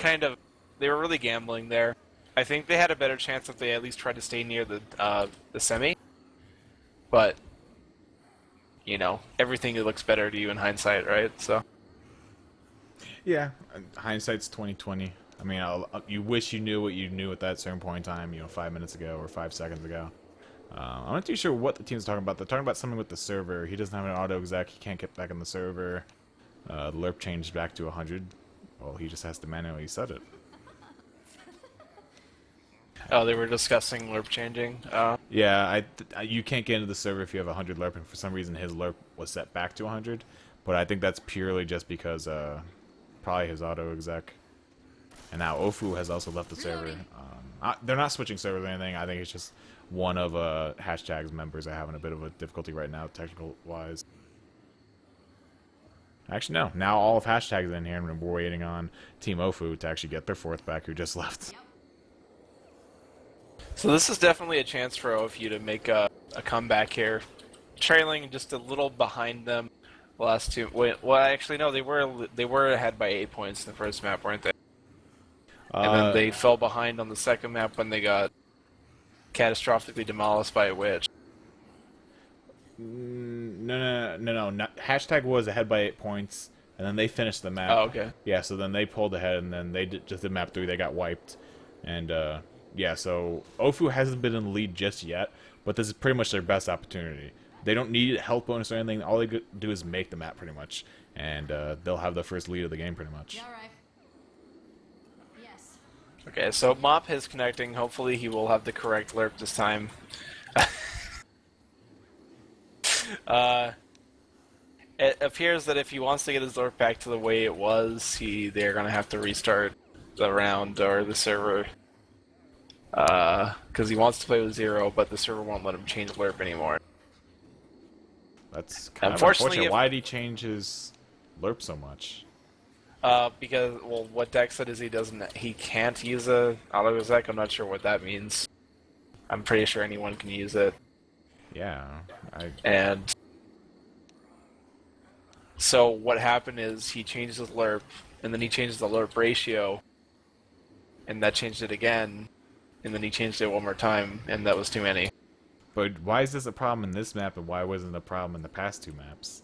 Speaker 2: were really gambling there. I think they had a better chance if they at least tried to stay near the semi. But, you know, everything looks better to you in hindsight, right? So.
Speaker 1: Yeah, hindsight's 20/20. I mean, you wish you knew what you knew at that certain point in time, 5 minutes ago or 5 seconds ago. I'm not too sure what the team's talking about. They're talking about something with the server. He doesn't have an auto exec. He can't get back in the server. The lerp changed back to 100. Well, he just has to manually set it.
Speaker 2: Oh, they were discussing lerp changing.
Speaker 1: Yeah, you can't get into the server if you have 100 lerp, and for some reason his lerp was set back to 100. But I think that's purely just because probably his auto exec. And now Ofu has also left the server. They're not switching servers or anything. I think it's just one of Hashtag's members are having a bit of a difficulty right now, technical-wise. Actually, no. Now all of Hashtag is in here, and we're waiting on Team Ofu to actually get their fourth back, who just left.
Speaker 2: So this is definitely a chance for OFU to make a comeback here. Trailing just a little behind them the last two. Well, actually, no, they were ahead by 8 points in the first map, weren't they? And then they fell behind on the second map when they got catastrophically demolished by a witch.
Speaker 1: No. Hashtag was ahead by 8 points, and then they finished the map.
Speaker 2: Oh, okay.
Speaker 1: Yeah, so then they pulled ahead, and then they just did map 3. They got wiped, and yeah. So Ofu hasn't been in the lead just yet, but this is pretty much their best opportunity. They don't need a health bonus or anything. All they do is make the map pretty much, and they'll have the first lead of the game pretty much.
Speaker 2: Okay, so Mop is connecting. Hopefully he will have the correct lerp this time. It appears that if he wants to get his lerp back to the way it was, they're going to have to restart the round or the server. Because he wants to play with 0, but the server won't let him change lerp anymore.
Speaker 1: That's kind of
Speaker 2: Unfortunately,
Speaker 1: unfortunate. Why did he change his lerp so much?
Speaker 2: Because, well, what Dex said is he can't use a auto exec. I'm not sure what that means. I'm pretty sure anyone can use it.
Speaker 1: Yeah,
Speaker 2: And so what happened is he changed his lerp, and then he changed the lerp ratio, and that changed it again, and then he changed it one more time, and that was too many.
Speaker 1: But why is this a problem in this map, and why wasn't it a problem in the past 2 maps?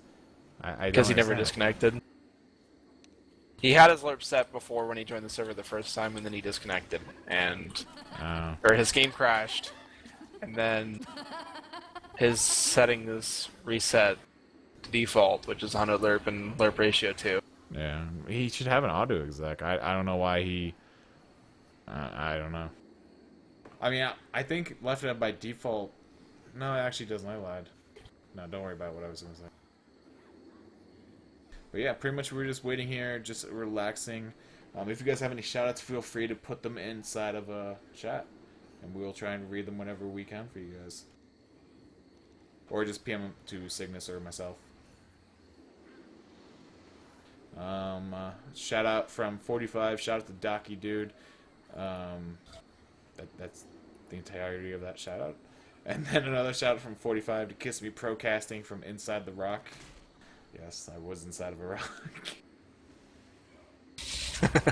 Speaker 2: Because he never disconnected. He had his lerp set before when he joined the server the first time, and then he disconnected, and or his game crashed, and then his settings reset to default, which is 100 lerp and lerp ratio 2.
Speaker 1: Yeah, he should have an auto exec. I don't know why he. I don't know. I mean, I think left it up by default. No, it actually doesn't. I lied. No, don't worry about what I was gonna say. But yeah, pretty much we're just waiting here, just relaxing. If you guys have any shoutouts, feel free to put them inside of a chat, and we'll try and read them whenever we can for you guys. Or just PM them to Cygnus or myself. Shout out from 45. Shout out to Docky Dude. That's the entirety of that shout out. And then another shout out from 45 to Kiss Me Procasting from Inside the Rock. Yes, I was inside of a rock.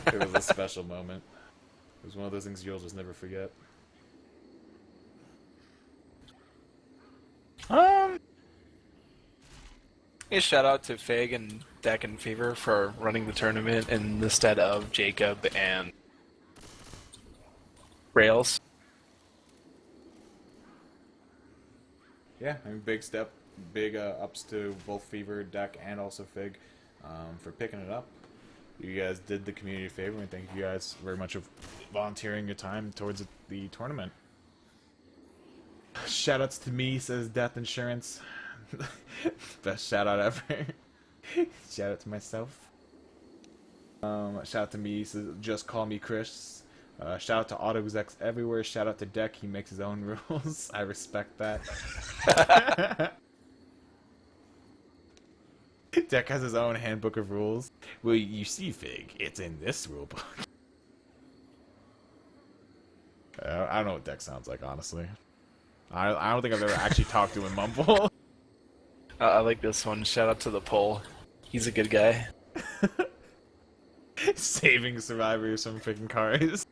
Speaker 1: It was a special moment. It was one of those things you'll just never forget.
Speaker 2: A shout out to Fig and Deck and Fever for running the tournament instead of Jacob and Rails.
Speaker 1: Yeah, I mean, big ups to both Fever, Deck, and also Fig for picking it up. You guys did the community a favor, and thank you guys very much for volunteering your time towards the tournament. Shoutouts to me, says Death Insurance. Best shout out ever. Shout out to myself. Shout out to me, says Just Call Me Chris. Shout out to auto execs everywhere. Shout out to Deck, he makes his own rules. I respect that. Deck has his own handbook of rules. Well, you see, Fig, it's in this rulebook. I don't know what Deck sounds like, honestly. I don't think I've ever actually talked to him mumble.
Speaker 2: I like this one. Shout out to the poll. He's a good guy. Saving
Speaker 1: survivors from freaking cars.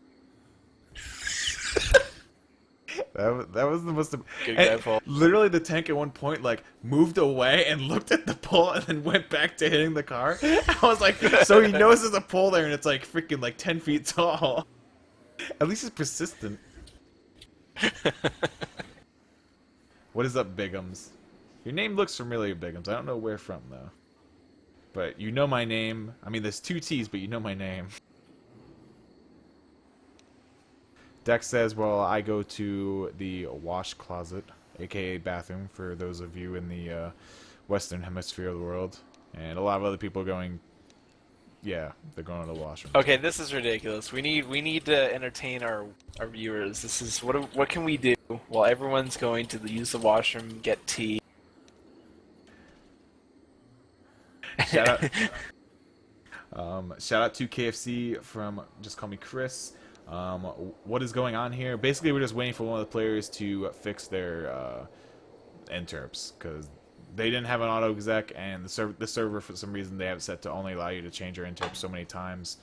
Speaker 1: That was the most.
Speaker 2: Good
Speaker 1: and
Speaker 2: guy, Paul.
Speaker 1: Literally, the tank at one point like moved away and looked at the pole and then went back to hitting the car. I was like, so he knows there's a pole there and it's like freaking like 10 feet tall. At least it's persistent. What is up, Bigums? Your name looks familiar, Bigums. I don't know where from though. But you know my name. I mean, there's 2 T's, but you know my name. Dex says, well, I go to the wash closet, aka bathroom, for those of you in the western hemisphere of the world. And a lot of other people are going, yeah, they're going to the washroom.
Speaker 2: Okay, this is ridiculous. We need to entertain our viewers. This is what can we do while everyone's going to use the washroom, get tea.
Speaker 1: Shout out to KFC from Just Call Me Chris. What is going on here? Basically, we're just waiting for one of the players to fix their interps because they didn't have an auto exec, and the server for some reason they have it set to only allow you to change your interp so many times.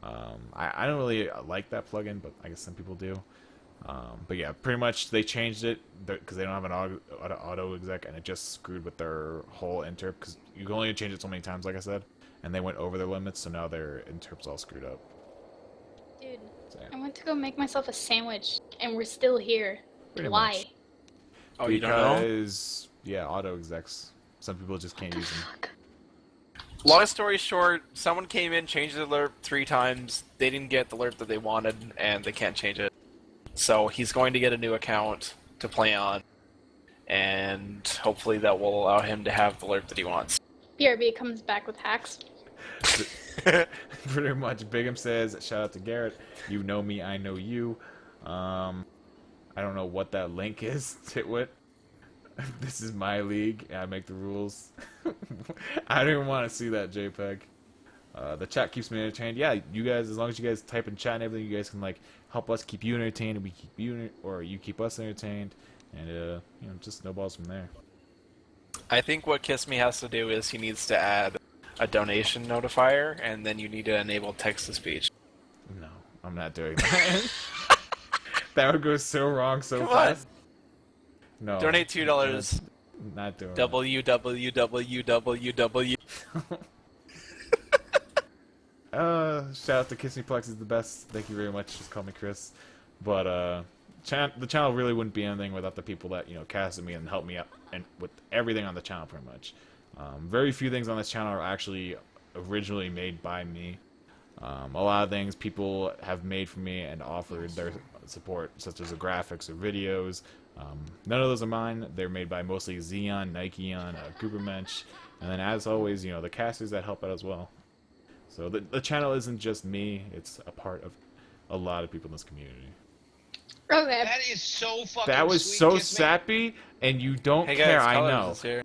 Speaker 1: I don't really like that plugin, but I guess some people do. But yeah, pretty much they changed it because they don't have an auto exec, and it just screwed with their whole interp because you can only change it so many times, like I said, and they went over their limits, so now their interp's all screwed up.
Speaker 6: Dude,
Speaker 1: Same.
Speaker 6: I went to go make myself a sandwich, and we're still here.
Speaker 1: Pretty
Speaker 6: Why?
Speaker 1: much.
Speaker 2: Oh, you don't know?
Speaker 1: Because, yeah, auto execs. Some people just can't use them.
Speaker 2: Long story short, someone came in, changed the alert 3 times. They didn't get the alert that they wanted, and they can't change it. So he's going to get a new account to play on, and hopefully that will allow him to have the alert that he wants.
Speaker 6: BRB comes back with hacks.
Speaker 1: Pretty much. Bigum says, shout out to Garrett. You know me, I know you. I don't know what that link is, Titwit. This is my league. I make the rules. I don't even want to see that JPEG. The chat keeps me entertained. Yeah, you guys, as long as you guys type in chat and everything, you guys can like help us keep you entertained, and we keep you, or you keep us entertained, and you know, just snowballs from there.
Speaker 2: I think what Kiss Me has to do is he needs to add a donation notifier, and then you need to enable text-to-speech.
Speaker 1: No, I'm not doing that. That would go so wrong so
Speaker 2: Come on.
Speaker 1: fast. No.
Speaker 2: Donate $2.
Speaker 1: Not doing
Speaker 2: www.
Speaker 1: Shout out to Kiss Me Plex is the best. Thank you very much. Just call me Chris. But the channel really wouldn't be anything without the people that, you know, casted me and helped me out and with everything on the channel pretty much. Very few things on this channel are actually originally made by me. A lot of things people have made for me and offered their support, such as the graphics or videos. None of those are mine. They're made by mostly Xeon, Nikeon, Ubermensch, and then as always, you know, the casters that help out as well. So the channel isn't just me; it's a part of a lot of people in this community.
Speaker 6: Okay.
Speaker 7: That is so fucking
Speaker 1: That was
Speaker 7: sweet,
Speaker 1: so
Speaker 7: Kiss Me.
Speaker 1: sappy, and you don't
Speaker 2: Hey
Speaker 1: care.
Speaker 2: guys,
Speaker 1: I
Speaker 2: Colors
Speaker 1: know.
Speaker 2: is here.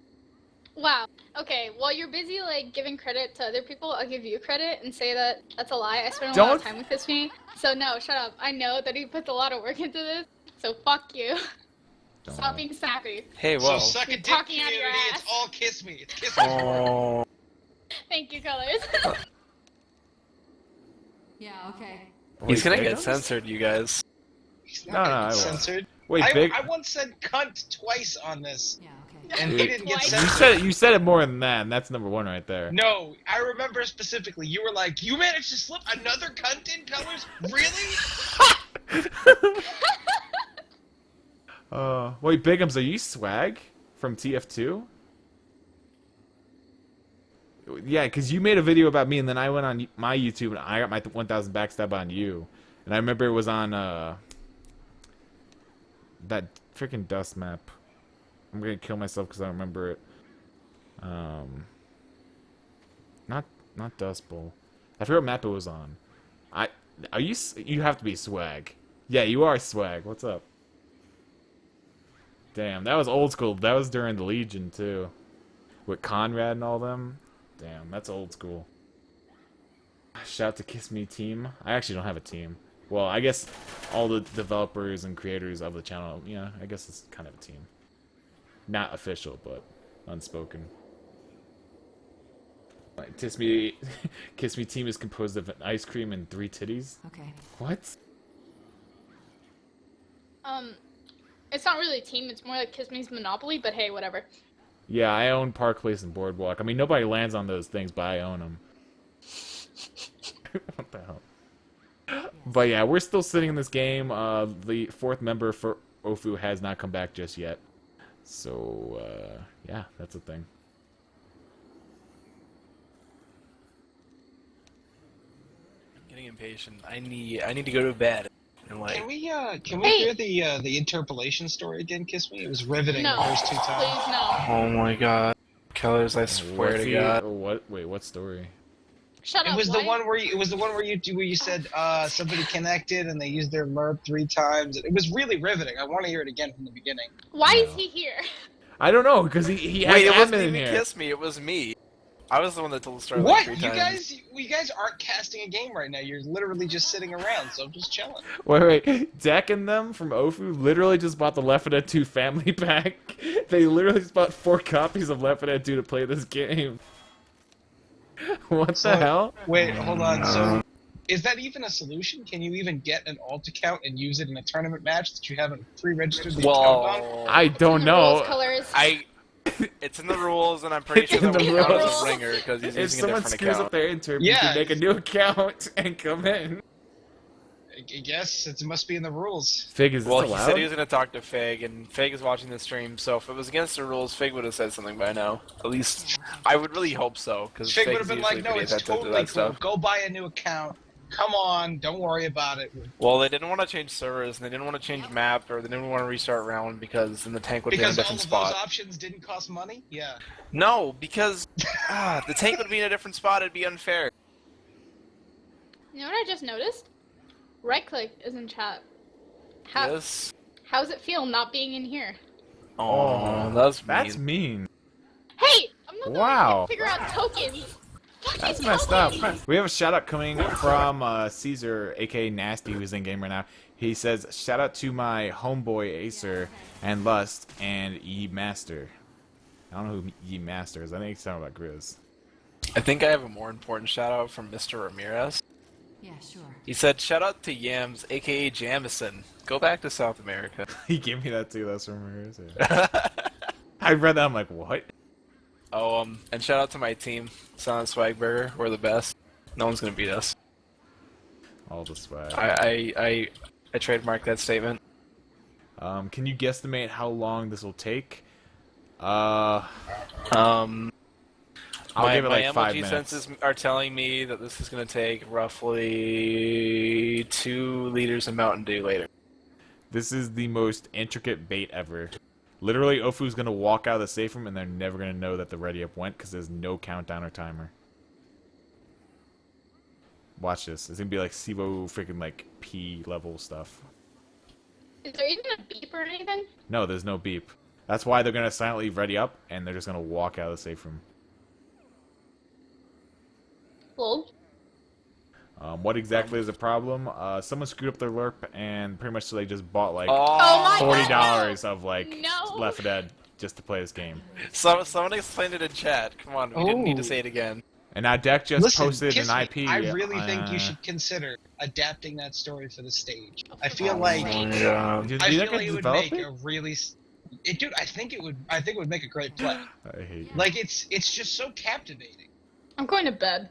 Speaker 6: Wow. Okay, while you're busy like giving credit to other people, I'll give you credit and say that that's a lie. I spent a lot of
Speaker 1: Don't-
Speaker 6: time with this me. So no, shut up. I know that he puts a lot of work into this. So fuck you.
Speaker 1: Don't
Speaker 6: Stop
Speaker 1: know.
Speaker 6: being sappy.
Speaker 2: Hey,
Speaker 7: So
Speaker 2: whoa.
Speaker 7: suck a
Speaker 6: You're
Speaker 7: dick
Speaker 6: talking out of your
Speaker 7: community,
Speaker 6: ass.
Speaker 7: it's all Kiss Me. It's Kiss Me.
Speaker 2: Oh.
Speaker 6: Thank you, Colors.
Speaker 8: Yeah, okay.
Speaker 2: He's gonna
Speaker 1: Wait,
Speaker 2: get
Speaker 1: Bigums?
Speaker 2: censored, you guys.
Speaker 7: He's
Speaker 1: No,
Speaker 7: not
Speaker 1: no,
Speaker 7: gonna
Speaker 1: I
Speaker 7: get
Speaker 1: won't.
Speaker 7: censored.
Speaker 1: Wait,
Speaker 7: I,
Speaker 1: Big.
Speaker 7: I once said cunt twice on this,
Speaker 8: Yeah, okay.
Speaker 7: and he
Speaker 1: Dude,
Speaker 7: didn't get
Speaker 6: Twice?
Speaker 7: censored.
Speaker 1: You said it more than that, and that's number 1 right there.
Speaker 7: No, I remember specifically. You were like, "You managed to slip another cunt in, Colors? Really?"
Speaker 1: Wait, Bigums, are you Swag from TF2? Yeah, because you made a video about me, and then I went on my YouTube, and I got my 1,000 backstab on you. And I remember it was on that freaking dust map. I'm gonna kill myself because I don't remember it. Not Dust Bowl. I forgot what map it was on. Are you? You have to be Swag. Yeah, you are Swag. What's up? Damn, that was old school. That was during the Legion too, with Conrad and all them. Damn, that's old school. Shout out to Kiss Me team. I actually don't have a team. Well, I guess all the developers and creators of the channel, yeah, I guess it's kind of a team. Not official, but unspoken. Like, Kiss Me team is composed of an ice cream and 3 titties.
Speaker 8: Okay.
Speaker 1: What?
Speaker 6: It's not really a team. It's more like Kiss Me's Monopoly. But hey, whatever.
Speaker 1: Yeah, I own Park Place and Boardwalk. I mean, nobody lands on those things, but I own them. What the hell? But yeah, we're still sitting in this game. The fourth member for Ofu has not come back just yet. So, yeah, that's a thing.
Speaker 2: I'm getting impatient. I need to go to bed. And like,
Speaker 7: Can we
Speaker 6: Hey.
Speaker 7: hear the interpolation story again, Kiss Me? It was riveting
Speaker 6: No,
Speaker 7: the first two times.
Speaker 6: please no.
Speaker 2: oh my god, Killers! I swear
Speaker 1: What's
Speaker 2: to
Speaker 1: the-
Speaker 2: God.
Speaker 1: What? Wait, what story?
Speaker 6: Shut up.
Speaker 7: It was
Speaker 6: why?
Speaker 7: the one where you said somebody connected and they used their lerp 3 times. It was really riveting. I want to hear it again from the beginning.
Speaker 6: Why is
Speaker 1: No.
Speaker 6: he here?
Speaker 1: I don't know, because he has
Speaker 2: Wait, it wasn't
Speaker 1: admin in
Speaker 2: even
Speaker 1: here.
Speaker 2: Kiss Me. It was me. I was the one that told the story
Speaker 7: What?
Speaker 2: like 3
Speaker 7: You
Speaker 2: times.
Speaker 7: guys aren't casting a game right now. You're literally just sitting around, so I'm just chilling.
Speaker 1: Wait. Deck and them from Ofu literally just bought the Left 4 Dead 2 family pack. They literally just bought 4 copies of Left 4 Dead 2 to play this game. What
Speaker 7: So-
Speaker 1: the hell?
Speaker 7: Wait, hold on. So, is that even a solution? Can you even get an alt account and use it in a tournament match that you haven't pre-registered the account on?
Speaker 2: Well,
Speaker 1: I don't
Speaker 6: In the rules,
Speaker 1: know.
Speaker 6: colors.
Speaker 2: it's in the rules, and I'm pretty sure
Speaker 1: In
Speaker 2: that
Speaker 1: the
Speaker 2: would count as
Speaker 1: rules.
Speaker 2: a ringer because he's
Speaker 1: If
Speaker 2: using a
Speaker 1: someone
Speaker 2: different
Speaker 1: screws
Speaker 2: account.
Speaker 1: up their intern, you
Speaker 7: Yeah.
Speaker 1: can make a new account and come in.
Speaker 7: I guess it must be in the rules.
Speaker 1: Fig, is this
Speaker 2: Well, he
Speaker 1: allowed?
Speaker 2: said he was going to talk to Fig, and Fig is watching the stream, so if it was against the rules, Fig would have said something by now. At least, I would really hope so, because
Speaker 7: Fig
Speaker 2: Fig
Speaker 7: would have
Speaker 2: is
Speaker 7: been
Speaker 2: usually
Speaker 7: like, no,
Speaker 2: pretty
Speaker 7: it's
Speaker 2: attentive to
Speaker 7: totally
Speaker 2: that
Speaker 7: cool.
Speaker 2: stuff.
Speaker 7: Go buy a new account. Come on, don't worry about it.
Speaker 2: Well, they didn't want to change servers, and they didn't want to change map, or they didn't want to restart round, because then the tank would be in a
Speaker 7: Because all
Speaker 2: different
Speaker 7: of
Speaker 2: spot.
Speaker 7: those options didn't cost money? Yeah.
Speaker 2: No, because the tank would be in a different spot, it'd be unfair.
Speaker 6: You know what I just noticed? Right click is in chat.
Speaker 2: Yes.
Speaker 6: How's it feel not being in here?
Speaker 2: Oh, that's
Speaker 1: That's
Speaker 2: mean.
Speaker 1: mean.
Speaker 6: Hey, I'm not the one
Speaker 1: Wow.
Speaker 6: who can figure out tokens. Fucking
Speaker 1: That's messed up.
Speaker 6: tokens!
Speaker 1: We have a shout out coming from Caesar, aka Nasty, who's in game right now. He says, shout out to my homeboy Acer and Lust and Ye Master. I don't know who Ye Master is. I think he's talking about Grizz.
Speaker 2: I think I have a more important shout out from Mr. Ramirez.
Speaker 8: Yeah, sure.
Speaker 2: He said, shout out to Yams, aka Jamison. Go back to South America.
Speaker 1: He gave me that too. That's from Ramirez. I read that. I'm like, what?
Speaker 2: Oh, and shout out to my team, Silent Swagburger. We're the best. No one's gonna beat us.
Speaker 1: All the swag.
Speaker 2: I trademarked that statement.
Speaker 1: Can you guesstimate how long this will take? I'll
Speaker 2: my
Speaker 1: give it like
Speaker 2: my
Speaker 1: 5
Speaker 2: MLG
Speaker 1: minutes.
Speaker 2: senses are telling me that this is gonna take roughly 2 liters of Mountain Dew later.
Speaker 1: This is the most intricate bait ever. Literally, Ofu's gonna walk out of the safe room and they're never gonna know that the ready up went because there's no countdown or timer. Watch this. It's gonna be like Sivo freaking like P level stuff.
Speaker 6: Is there even a beep or anything?
Speaker 1: No, there's no beep. That's why they're gonna silently ready up and they're just gonna walk out of the safe room.
Speaker 6: Lol.
Speaker 1: What exactly is the problem? Someone screwed up their LERP and pretty much so they just bought like
Speaker 6: Oh my
Speaker 1: $40
Speaker 6: God,
Speaker 1: of like
Speaker 6: No.
Speaker 1: Left 4 Dead just to play this game.
Speaker 2: Someone explained it in chat. Come on, we didn't need to
Speaker 7: Oh.
Speaker 2: say it again.
Speaker 1: And now Deck just
Speaker 7: Listen,
Speaker 1: posted
Speaker 7: Kiss
Speaker 1: an
Speaker 7: Me,
Speaker 1: IP.
Speaker 7: I really think you should consider adapting that story for the stage. I feel
Speaker 6: Oh
Speaker 7: like
Speaker 6: my
Speaker 2: God.
Speaker 1: Did
Speaker 7: I
Speaker 1: you
Speaker 7: feel
Speaker 1: not
Speaker 7: like it would
Speaker 1: develop
Speaker 7: make
Speaker 1: it?
Speaker 7: a really dude, I think it would make a great play.
Speaker 1: I hate you.
Speaker 7: Like it's just so captivating.
Speaker 6: I'm going to bed.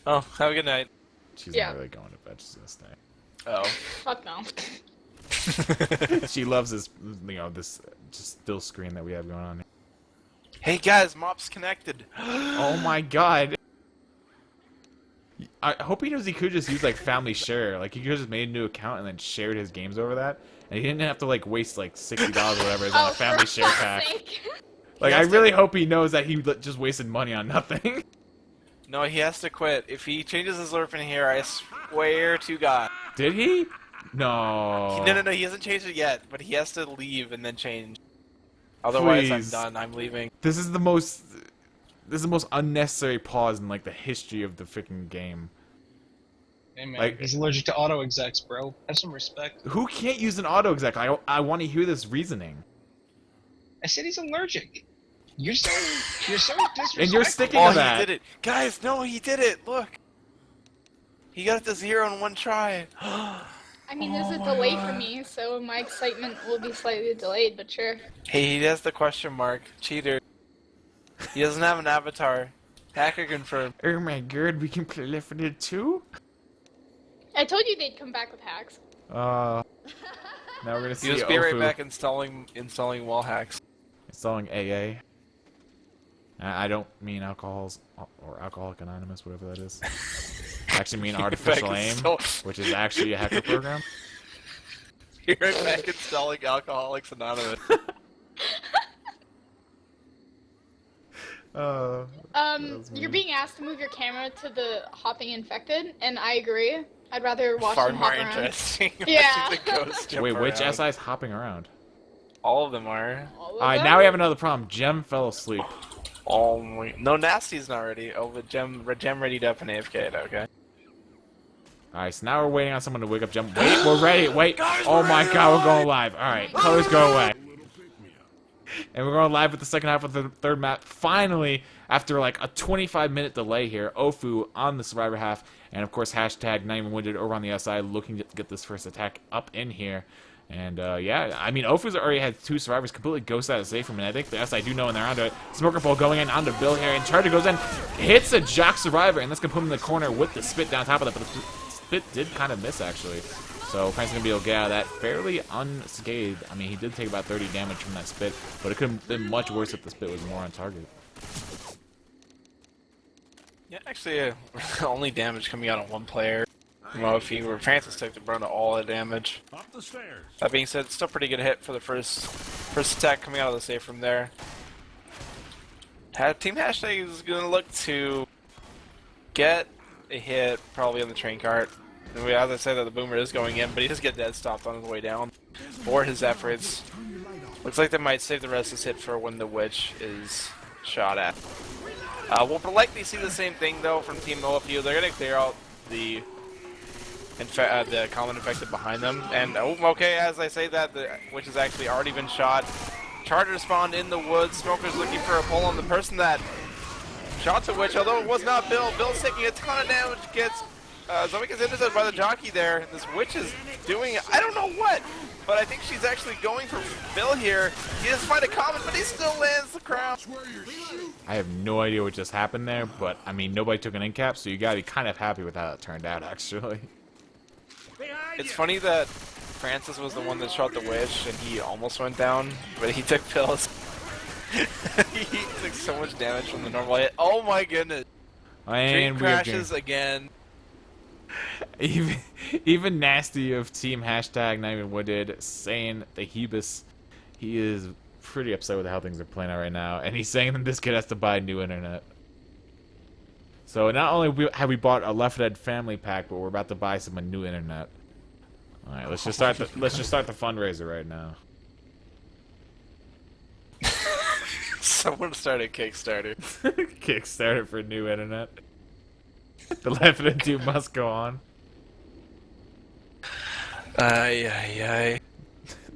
Speaker 2: Oh, have a good night.
Speaker 1: She's
Speaker 6: Yeah.
Speaker 1: not really going to bed. She's gonna stay.
Speaker 2: Oh.
Speaker 6: Fuck no.
Speaker 1: She loves this, this just still screen that we have going on here.
Speaker 2: Hey guys, Mop's connected.
Speaker 1: Oh my god. I hope he knows he could just use like family share. Like he could have just made a new account and then shared his games over that. And he didn't have to like waste like $60 or whatever is on a family
Speaker 6: for
Speaker 1: share
Speaker 6: fuck's
Speaker 1: pack.
Speaker 6: sake.
Speaker 1: Like I
Speaker 2: He has
Speaker 1: really hope he knows that he just wasted money on nothing.
Speaker 2: No, he has to quit. If he changes his LERP in here, I swear to God.
Speaker 1: Did he? No.
Speaker 2: No, he hasn't changed it yet, but he has to leave and then change. Otherwise,
Speaker 1: Please.
Speaker 2: I'm done. I'm leaving.
Speaker 1: This is the most unnecessary pause in like the history of the freaking game.
Speaker 7: Hey man,
Speaker 1: Like-
Speaker 7: he's allergic to auto execs, bro. Have some respect.
Speaker 1: Who can't use an auto exec? I want to hear this reasoning.
Speaker 7: I said he's allergic. You're so disrespectful.
Speaker 1: And you're sticking
Speaker 2: Oh,
Speaker 1: to that.
Speaker 2: he did it. Guys, no, he did it. Look. He got it to 0 in one try.
Speaker 6: I mean, there's a delay for me, so my excitement will be slightly delayed, but sure.
Speaker 2: Hey, he has the question mark. Cheater. He doesn't have an avatar. Hacker confirmed.
Speaker 1: Oh my god, we can play Left 4 Dead 2?
Speaker 6: I told you they'd come back with hacks.
Speaker 1: Now we're gonna see
Speaker 2: You just be right
Speaker 1: Ofu
Speaker 2: back installing wall hacks.
Speaker 1: installing AA. I don't mean alcohols or Alcoholic Anonymous, whatever that is. I actually mean Artificial Aim, which is actually a hacker program.
Speaker 2: You're right back installing Alcoholics Anonymous.
Speaker 6: You're being asked to move your camera to the hopping infected, and I agree. I'd rather watch
Speaker 2: Far
Speaker 6: them
Speaker 2: more
Speaker 6: hop around.
Speaker 2: interesting.
Speaker 6: Yeah.
Speaker 2: Watching the ghosts jump
Speaker 1: Wait, which
Speaker 2: around.
Speaker 1: SI's hopping around?
Speaker 2: All of them are.
Speaker 6: All of
Speaker 1: Alright,
Speaker 6: them?
Speaker 1: now we have another problem. Gem fell asleep.
Speaker 2: Oh my... No, Nasty's not ready. Oh, but Gem readied up and AFK'd, okay.
Speaker 1: Alright, so now we're waiting on someone to wake up Gem. Wait, we're ready. Wait. Oh my god, we're going live. Alright, colors go away. And we're going live with the second half of the third map. Finally, after like a 25-minute delay here, Ofu on the survivor half, and of course hashtag not even wounded over on the SI, looking to get this first attack up in here. And yeah, I mean Ofu's already had 2 survivors completely ghost out of safe from it. I think the SI do know when they're onto it. Smoker Pole going in onto Bill here, and Charger goes in, hits a jock survivor, and that's gonna put him in the corner with the spit down top of that. But the spit did kind of miss actually. So Frank's gonna be able to get out of that fairly unscathed. I mean, he did take about 30 damage from that spit, but it could have been much worse if the spit was more on target.
Speaker 2: Yeah, actually, only damage coming out on one player. Well, if you were Francis took the brunt of all the damage.
Speaker 5: Up the stairs.
Speaker 2: That being said, still pretty good hit for the first attack coming out of the safe from there. Team Hashtag is gonna look to get a hit probably on the train cart. And we have to say that the boomer is going in, but he does get dead stopped on his way down for his efforts. Looks like they might save the rest of his hit for when the witch is shot at. We'll likely see the same thing though from Team OFU. They're gonna clear out the common infected behind them. And okay, as I say that, the witch has actually already been shot. Charger spawned in the woods. Smoker's looking for a pull on the person that shot the witch, although it was not Bill. Bill's taking a ton of damage. Gets Zoe gets intercepted by the jockey there. This witch is doing I don't know what, but I think she's actually going for Bill here. He doesn't find a common, but he still lands the crown.
Speaker 1: I have no idea what just happened there, but I mean nobody took an in cap, so you gotta be kind of happy with how it turned out actually.
Speaker 2: It's funny that Francis was the one that shot the witch and he almost went down, but he took pills. He took so much damage from the normal hit. Oh my goodness. Train
Speaker 1: And we have
Speaker 2: crashes again.
Speaker 1: even Nasty of Team Hashtag not even wounded saying that he is pretty upset with how things are playing out right now, and he's saying that this kid has to buy new internet. So not only have we bought a Left 4 Dead family pack, but we're about to buy some new internet. All right, let's just start the fundraiser right now.
Speaker 2: Someone started Kickstarter.
Speaker 1: Kickstarter for new internet. The Left 4 Dead 2 must go on.
Speaker 2: Ay.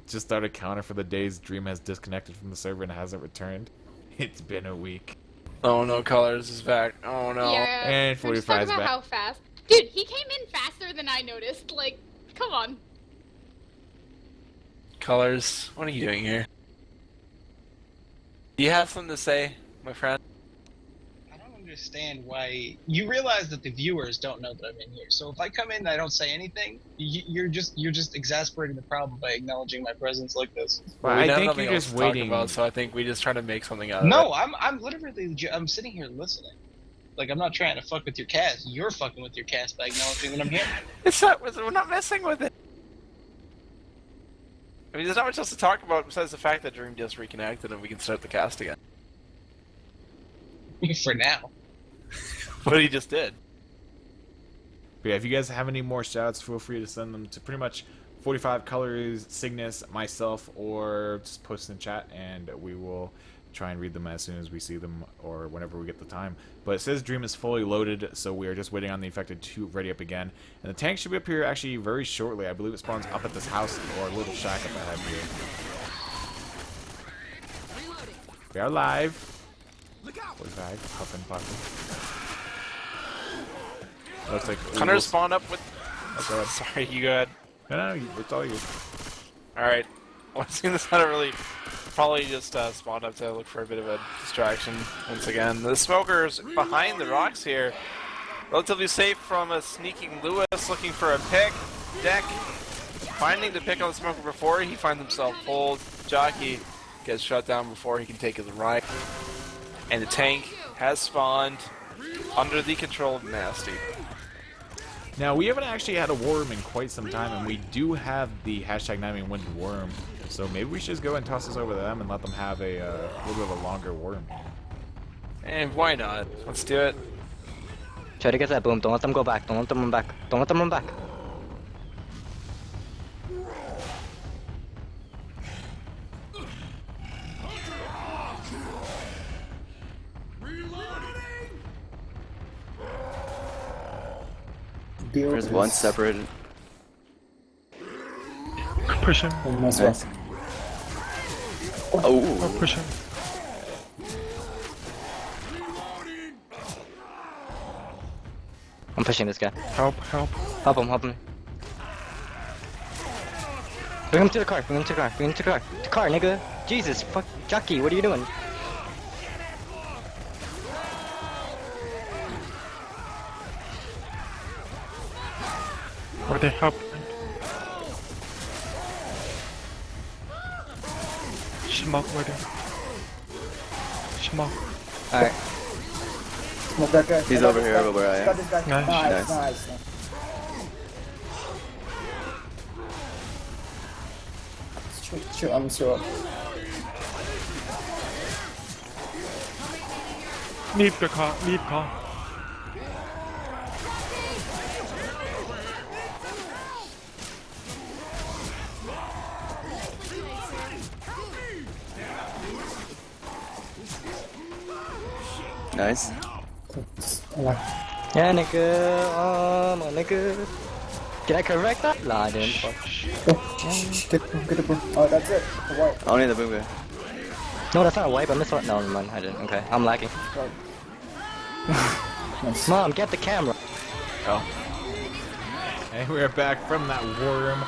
Speaker 1: Just start a counter for the days Dream has disconnected from the server and hasn't returned. It's been a week.
Speaker 2: Oh no, Colors is back. Oh no.
Speaker 6: Yeah.
Speaker 1: And
Speaker 6: we're just
Speaker 1: 45
Speaker 6: talking
Speaker 1: is
Speaker 6: about
Speaker 1: back.
Speaker 6: how fast. Dude, he came in faster than I noticed. Like, come on.
Speaker 2: Colors, what are you doing here? Do you have something to say, my friend?
Speaker 7: I don't understand why you realize that the viewers don't know that I'm in here. So if I come in and I don't say anything, you're just exasperating the problem by acknowledging my presence like this.
Speaker 1: Well,
Speaker 2: We
Speaker 1: I
Speaker 2: have
Speaker 1: think
Speaker 2: nothing
Speaker 1: you're
Speaker 2: else
Speaker 1: just
Speaker 2: to talk
Speaker 1: waiting.
Speaker 2: about, so I think we just try to make something out of it.
Speaker 7: No, I'm literally I'm sitting here listening. Like I'm not trying to fuck with your cast. You're fucking with your cast by acknowledging that I'm here.
Speaker 2: It's not. We're not messing with it. I mean, there's not much else to talk about besides the fact that Dream just reconnected and we can start the cast again.
Speaker 7: For now.
Speaker 2: What he just did.
Speaker 1: But yeah, if you guys have any more shoutouts, feel free to send them to pretty much 45 Colors, Cygnus, myself, or just post in chat, and we will try and read them as soon as we see them or whenever we get the time. But it says Dream is fully loaded, so we are just waiting on the infected to ready up again. And the tank should be up here actually very shortly. I believe it spawns up at this house or a little shack up ahead here. We are live. 45, huffing puffing. Looks like
Speaker 2: Hunter spawned up with.
Speaker 1: Okay.
Speaker 2: Sorry, you go ahead.
Speaker 1: No, it's all you.
Speaker 2: Alright. Well, seeing this not really probably just spawned up to look for a bit of a distraction once again. The smoker's behind the rocks here. Relatively safe from a sneaking Lewis looking for a pick. Deck finding the pick on the smoker before he finds himself pulled. Jockey gets shut down before he can take his right. And the tank has spawned under the control of Nasty.
Speaker 1: Now, we haven't actually had a worm in quite some time, and we do have the hashtag 9-win worm. So maybe we should just go and toss this over to them and let them have a little bit of a longer worm.
Speaker 2: And why not? Let's do it.
Speaker 3: Try to get that boom. Don't let them go back. Don't let them run back. Don't let them run back.
Speaker 4: There's one separated.
Speaker 8: Push him.
Speaker 4: Nice. Oh.
Speaker 8: Push him.
Speaker 3: I'm pushing this guy.
Speaker 8: Help, help.
Speaker 3: Help him, help him. Bring him to the car, bring him to the car, bring him to the car. The car, nigga. Jesus, fuck. Jockey, what are you doing?
Speaker 8: Are they help? Smoke ready. Smoke.
Speaker 3: Alright.
Speaker 9: Smoke that guy.
Speaker 4: He's over here where I
Speaker 9: Got
Speaker 4: am.
Speaker 9: this guy.
Speaker 8: Nice.
Speaker 9: Nice. Shoot, I'm sure.
Speaker 8: Leave the car, leave car.
Speaker 4: Nice.
Speaker 3: Yeah, nigga. Oh, my nigga. Did I correct that? Nah, I didn't. Fuck.
Speaker 9: Get the boom. Oh, that's it. The white.
Speaker 4: I don't need the boom guy.
Speaker 3: No, that's not a wipe. I missed one. No, never mind. I didn't. Okay, I'm lagging.
Speaker 9: Nice.
Speaker 3: Mom, get the camera.
Speaker 2: Oh.
Speaker 1: And we're back from that worm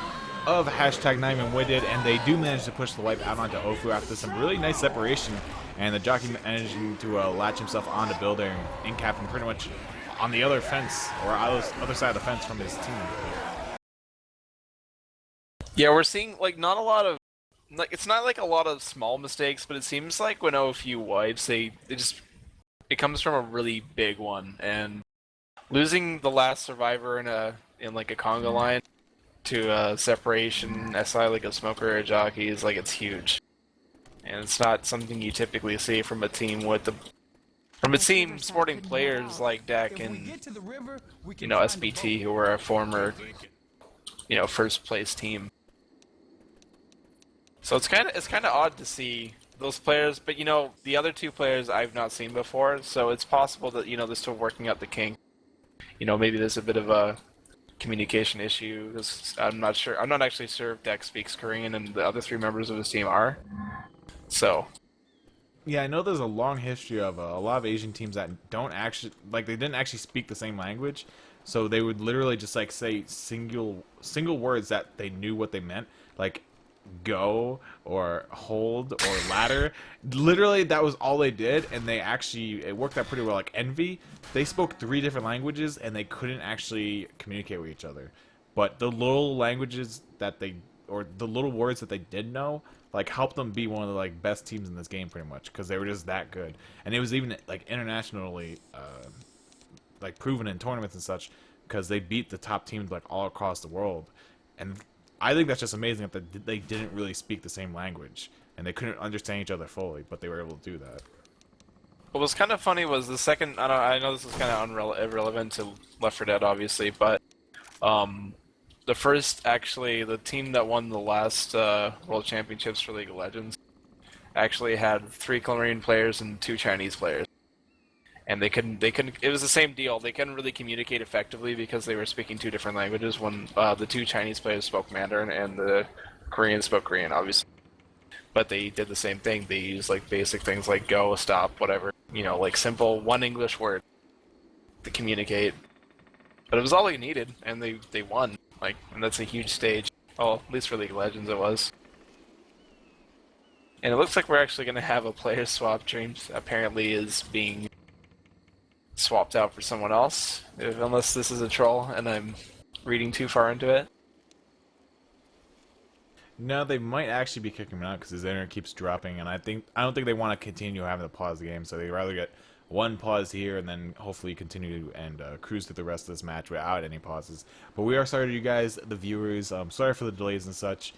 Speaker 1: of hashtag 9-win and they do manage to push the wipe out onto Ofu after some really nice separation, and the jockey managing to latch himself on the building and capping pretty much on the other fence, or other side of the fence from his team.
Speaker 2: Yeah, we're seeing like not a lot of like it's not like a lot of small mistakes, but it seems like when OFU wipes, it comes from a really big one, and losing the last survivor in like a conga line to a separation SI like a smoker or a jockey is like it's huge, and it's not something you typically see from a team sporting players like Deck and SBT, who were a former first place team. So it's kind of odd to see those players, but the other two players I've not seen before, so it's possible that they're still working out the kinks. Maybe there's a bit of a communication issue, because I'm not sure. I'm not actually sure if Deck speaks Korean and the other three members of his team are. So.
Speaker 1: Yeah, I know there's a long history of a lot of Asian teams that don't actually, they didn't actually speak the same language, so they would literally just say single words that they knew what they meant, like go or hold or ladder. Literally, that was all they did, and it worked out pretty well. Like Envy, they spoke 3 different languages and they couldn't actually communicate with each other, but the little languages the little words that they did know helped them be one of the best teams in this game pretty much, because they were just that good. And it was even internationally proven in tournaments and such, because they beat the top teams all across the world. And I think that's just amazing that they didn't really speak the same language and they couldn't understand each other fully, but they were able to do that.
Speaker 2: What was kind of funny was the second. I know this is kind of irrelevant to Left 4 Dead, obviously, but the first, actually, the team that won the last World Championships for League of Legends actually had 3 Korean players and 2 Chinese players. And they couldn't, it was the same deal. They couldn't really communicate effectively because they were speaking 2 different languages when the 2 Chinese players spoke Mandarin and the Koreans spoke Korean, obviously. But they did the same thing. They used basic things like go, stop, whatever. Simple one English word to communicate. But it was all they needed, and they won. Like, and that's a huge stage. Well, at least for League of Legends it was. And it looks like we're actually going to have a player swap. Dreams apparently is being swapped out for someone else, unless this is a troll and I'm reading too far into it.
Speaker 1: No, they might actually be kicking him out because his internet keeps dropping, and I don't think they want to continue having to pause the game, so they'd rather get one pause here and then hopefully continue and cruise through the rest of this match without any pauses. But we are sorry to you guys, the viewers. Sorry for the delays and such.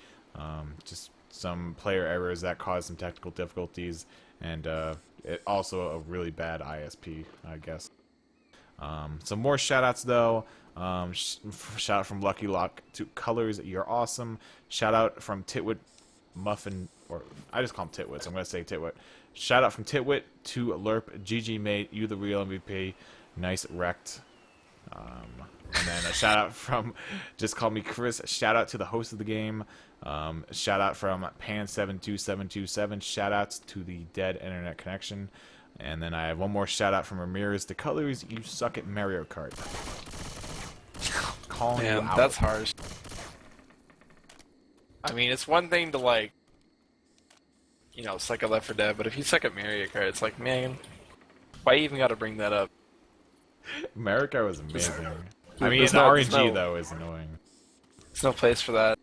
Speaker 1: Just some player errors that caused some technical difficulties, and also a really bad ISP, I guess. Some more shoutouts though. Shout out from Lucky Lock to Colors, you're awesome. Shout out from Titwit Muffin, or I just call him Titwit, so I'm gonna say Titwit. Shout out from Titwit to Lerp, GG mate, you the real MVP, nice wrecked. And then a shout out from Just Call Me Chris. Shout out to the host of the game. Shout out from Pan72727. Shout outs to the dead internet connection. And then I have one more shout out from Ramirez to Colors. You suck at Mario Kart. Calling you out.
Speaker 2: That's harsh. I mean, it's one thing to like, you know, suck at Left 4 Dead, but if you suck at Mario Kart, it's like, man, why you even got to bring that up?
Speaker 1: Mario Kart was amazing. I mean,
Speaker 2: There's
Speaker 1: the
Speaker 2: no-
Speaker 1: RNG though is annoying.
Speaker 2: There's no place for that.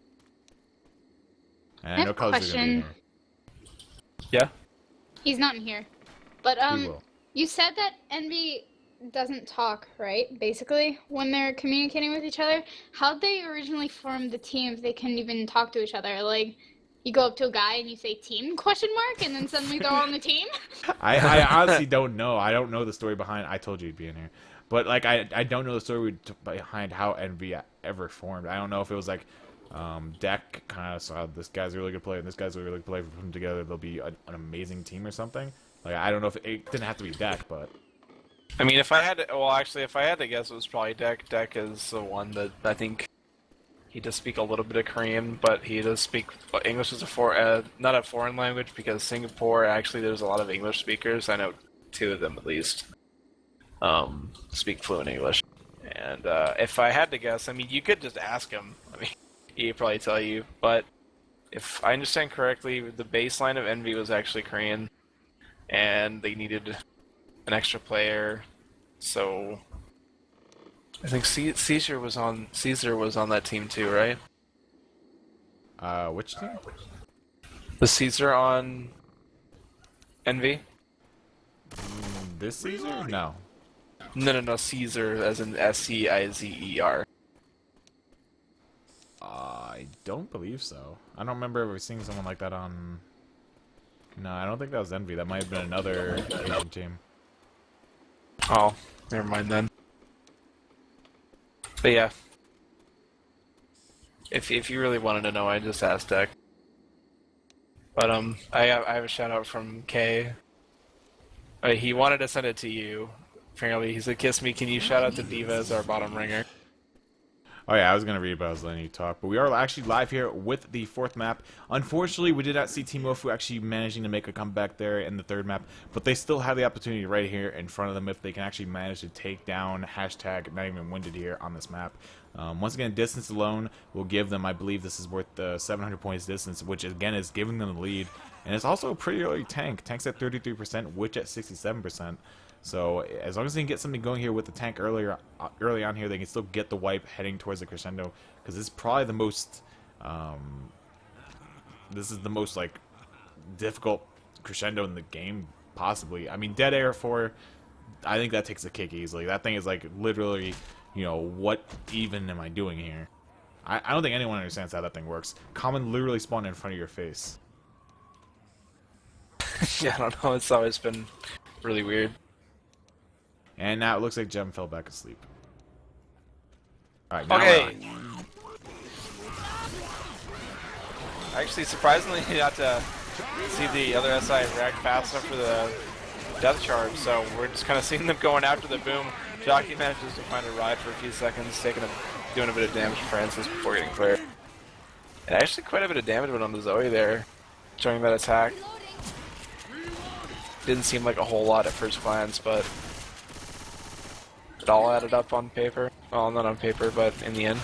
Speaker 1: And
Speaker 6: I
Speaker 1: I
Speaker 6: have
Speaker 1: know
Speaker 6: a
Speaker 1: Colors are gonna be
Speaker 6: question.
Speaker 1: here.
Speaker 2: Yeah?
Speaker 6: He's not in here. But
Speaker 1: He will.
Speaker 6: you said that Envy doesn't talk, right? Basically, when they're communicating with each other. How'd they originally form the team if they couldn't even talk to each other? Like, you go up to a guy and you say "team?" and then suddenly they're on the team.
Speaker 1: I honestly don't know. I don't know the story behind. I told you he'd be in here, but like I don't know the story behind how Envy ever formed. I don't know if it was like Deck kind of saw this guy's a really good player and this guy's a really good player. Put them together, they'll be an amazing team or something. Like I don't know if it didn't have to be Deck, but
Speaker 2: I mean, if I had to, well, actually, if I had to guess, it was probably Deck. Deck is the one that I think he does speak a little bit of Korean, but he does speak English as a not a foreign language, because Singapore, actually, there's a lot of English speakers. I know 2 of them at least speak fluent English. And if I had to guess, I mean, you could just ask him. I mean, he'd probably tell you. But if I understand correctly, the baseline of Envy was actually Korean, and they needed an extra player, so I think Caesar was on that team too, right?
Speaker 1: which team?
Speaker 2: Was Caesar on Envy?
Speaker 1: This season? No.
Speaker 2: No, Caesar as in SCIZER.
Speaker 1: I don't believe so. I don't remember ever seeing someone like that on. No, I don't think that was Envy. That might have been another Asian team.
Speaker 2: Oh, never mind then. But yeah, if you really wanted to know, I just asked Deck. But I have a shout out from Kay. He wanted to send it to you. Apparently, he said, "Kiss me, can you shout out to Diva as our bottom ringer?"
Speaker 1: Oh yeah, I was gonna read, but I was letting you talk. But we are actually live here with the 4th map. Unfortunately, we did not see Team Ofu actually managing to make a comeback there in the 3rd map, but they still have the opportunity right here in front of them if they can actually manage to take down hashtag not even winded here on this map. Once again, distance alone will give them, I believe this is worth 700 points distance, which again is giving them the lead. And it's also a pretty early tank. Tank's at 33%, Witch at 67%. So as long as they can get something going here with the tank early on here, they can still get the wipe heading towards the crescendo, because this is probably the most like difficult crescendo in the game possibly. I mean, Dead Air 4, I think that takes a kick easily. That thing is like literally, you know, what even am I doing here? I don't think anyone understands how that thing works. Common literally spawned in front of your face.
Speaker 2: Yeah, I don't know. It's always been really weird.
Speaker 1: And now it looks like Gem fell back asleep. Alright, now
Speaker 2: Okay.
Speaker 1: we're on.
Speaker 2: Actually, surprisingly, you got to see the other SI react fast enough for the death charge, so we're just kind of seeing them going after the boom. Jockey manages to find a ride for a few seconds, doing a bit of damage to Francis before getting clear. And actually quite a bit of damage went on the Zoe there during that attack. Didn't seem like a whole lot at first glance, but it all added up on paper. Well, not on paper, but in the end.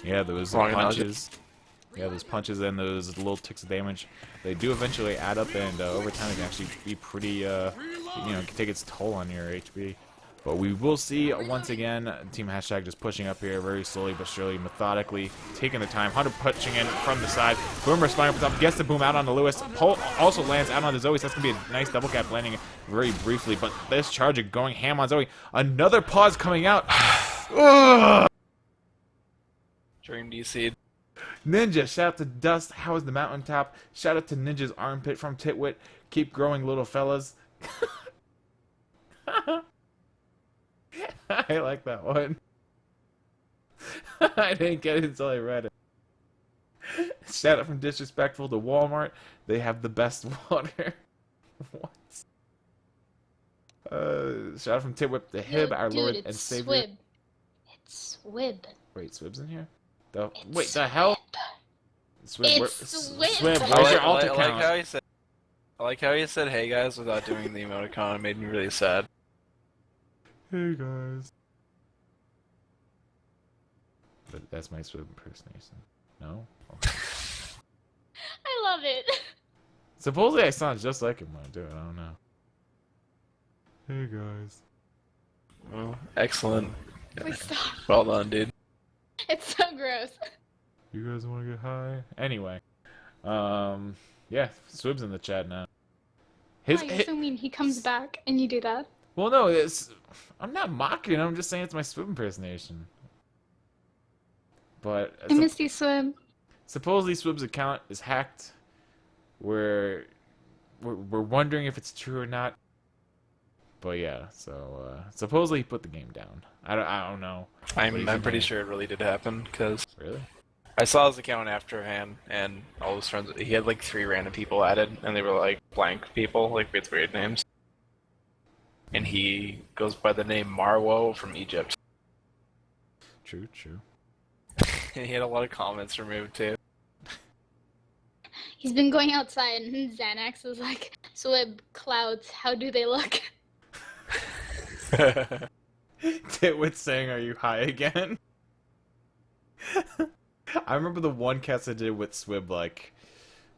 Speaker 1: Yeah, those
Speaker 2: Long
Speaker 1: punches. Yeah, those punches and those little ticks of damage, they do eventually add up, and over time it can actually be pretty, you know, can take its toll on your HP. But we will see, once again, Team Hashtag just pushing up here very slowly but surely, methodically, taking the time. Hunter punching in from the side. Boomer spawning up top, gets the boom out on the Lewis. Pole also lands out on the Zoe, so that's going to be a nice double cap landing very briefly. But this Charger going ham on Zoe. Another pause coming out.
Speaker 2: Dream DC.
Speaker 1: Ninja, shout out to Dust. How is the mountaintop? Shout out to Ninja's armpit from Titwit. Keep growing, little fellas. I like that one. I didn't get it until I read it. Shout out from Disrespectful to Walmart. They have the best water. What? Shout out from Titwhip to Hib, our
Speaker 6: dude,
Speaker 1: Lord
Speaker 6: it's
Speaker 1: and Savior.
Speaker 6: Swib. It's Swib.
Speaker 1: Wait, Swib's in here? Wait, the hell? Swib,
Speaker 6: It's Swib.
Speaker 1: Swib, where's your alt account?
Speaker 2: I like how he said, "Hey guys," without doing the emoticon. It made me really sad.
Speaker 1: Hey guys. But that's my Swib impersonation. No? Okay.
Speaker 6: I love it.
Speaker 1: Supposedly I sound just like him when I do it, I don't know. Hey guys.
Speaker 2: Well, excellent.
Speaker 6: Please stop.
Speaker 2: Well done, dude.
Speaker 6: It's so gross.
Speaker 1: You guys want to get high? Anyway. Yeah, Swib's in the chat now.
Speaker 6: Why are you so mean? He comes back and you do that.
Speaker 1: Well, no, I'm not mocking. I'm just saying it's my Swib impersonation. But
Speaker 6: I missed you, Swib.
Speaker 1: supposedly Swib's account is hacked. We're wondering if it's true or not. But yeah, so supposedly he put the game down. I don't know.
Speaker 2: I'm pretty sure it really did happen because
Speaker 1: Really?
Speaker 2: I saw his account afterhand, and all his friends. He had like 3 random people added, and they were like blank people, like with weird names. And he goes by the name Marwo from Egypt.
Speaker 1: True.
Speaker 2: And he had a lot of comments removed too.
Speaker 6: He's been going outside and Xanax was like, Swib, clouds, how do they look?
Speaker 1: Titwit saying, "Are you high again?" I remember the one cast I did with Swib, like,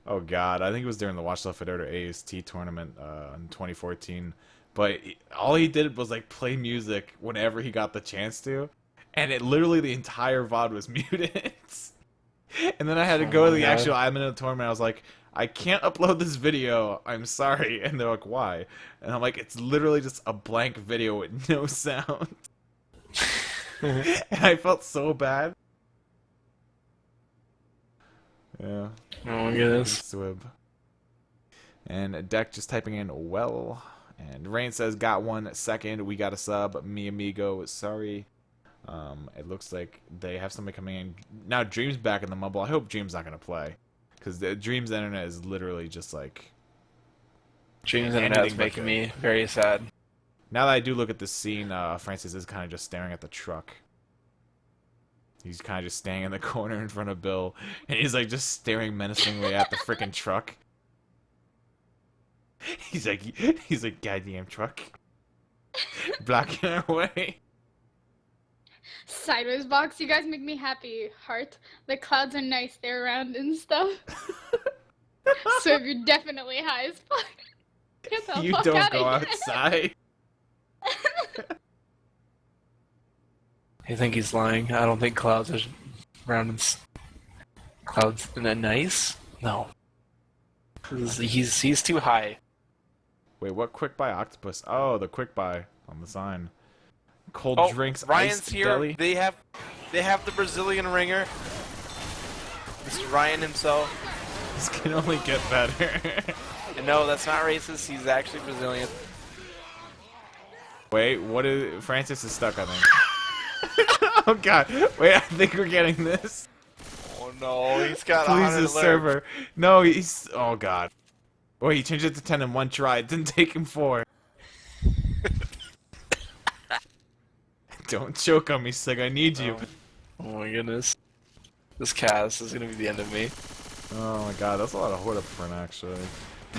Speaker 1: oh god, I think it was during the Watch Left Order AST tournament in 2014. But all he did was like play music whenever he got the chance to, and it literally the entire VOD was muted. And then I had to go to the actual admin of the tournament. I was like, I can't upload this video. I'm sorry. And they're like, why? And I'm like, it's literally just a blank video with no sound. And I felt so bad. Yeah.
Speaker 2: Oh my goodness.
Speaker 1: Swib. And Deck just typing in well. And Rain says, got 1 second. We got a sub. Mi amigo. Sorry. It looks like they have somebody coming in. Now Dream's back in the mumble. I hope Dream's not going to play. Because Dream's internet is literally just like...
Speaker 2: Dream's internet is making me very sad.
Speaker 1: Now that I do look at this scene, Francis is kind of just staring at the truck. He's kind of just standing in the corner in front of Bill. And he's like just staring menacingly at the freaking truck. He's like, goddamn truck. Blocking our way.
Speaker 6: Sideways box, you guys make me happy, heart. The clouds are nice, they're round and stuff. So if you're definitely high as fuck. Get the
Speaker 1: You
Speaker 6: fuck
Speaker 1: don't
Speaker 6: outta
Speaker 1: go
Speaker 6: here.
Speaker 1: outside.
Speaker 2: I think he's lying. I don't think clouds are round and clouds nice. No, he's too high.
Speaker 1: Wait, what quick buy octopus? Oh, the quick buy on the sign. Cold
Speaker 2: Oh,
Speaker 1: drinks,
Speaker 2: Ryan's
Speaker 1: iced
Speaker 2: here.
Speaker 1: deli.
Speaker 2: They have the Brazilian ringer. This is Ryan himself.
Speaker 1: This can only get better.
Speaker 2: And no, that's not racist. He's actually Brazilian.
Speaker 1: Wait, what is... Francis is stuck, I think. Oh god, wait, I think we're getting this.
Speaker 2: Oh no, he's got
Speaker 1: Please,
Speaker 2: 100
Speaker 1: the
Speaker 2: alerts.
Speaker 1: server. No, he's... Oh god. Wait, he changed it to 10 in 1 try. It didn't take him 4. Don't choke on me, Sig. I need you.
Speaker 2: Oh my goodness. This cast is gonna be the end of me.
Speaker 1: Oh my god, that's a lot of horde up front, actually.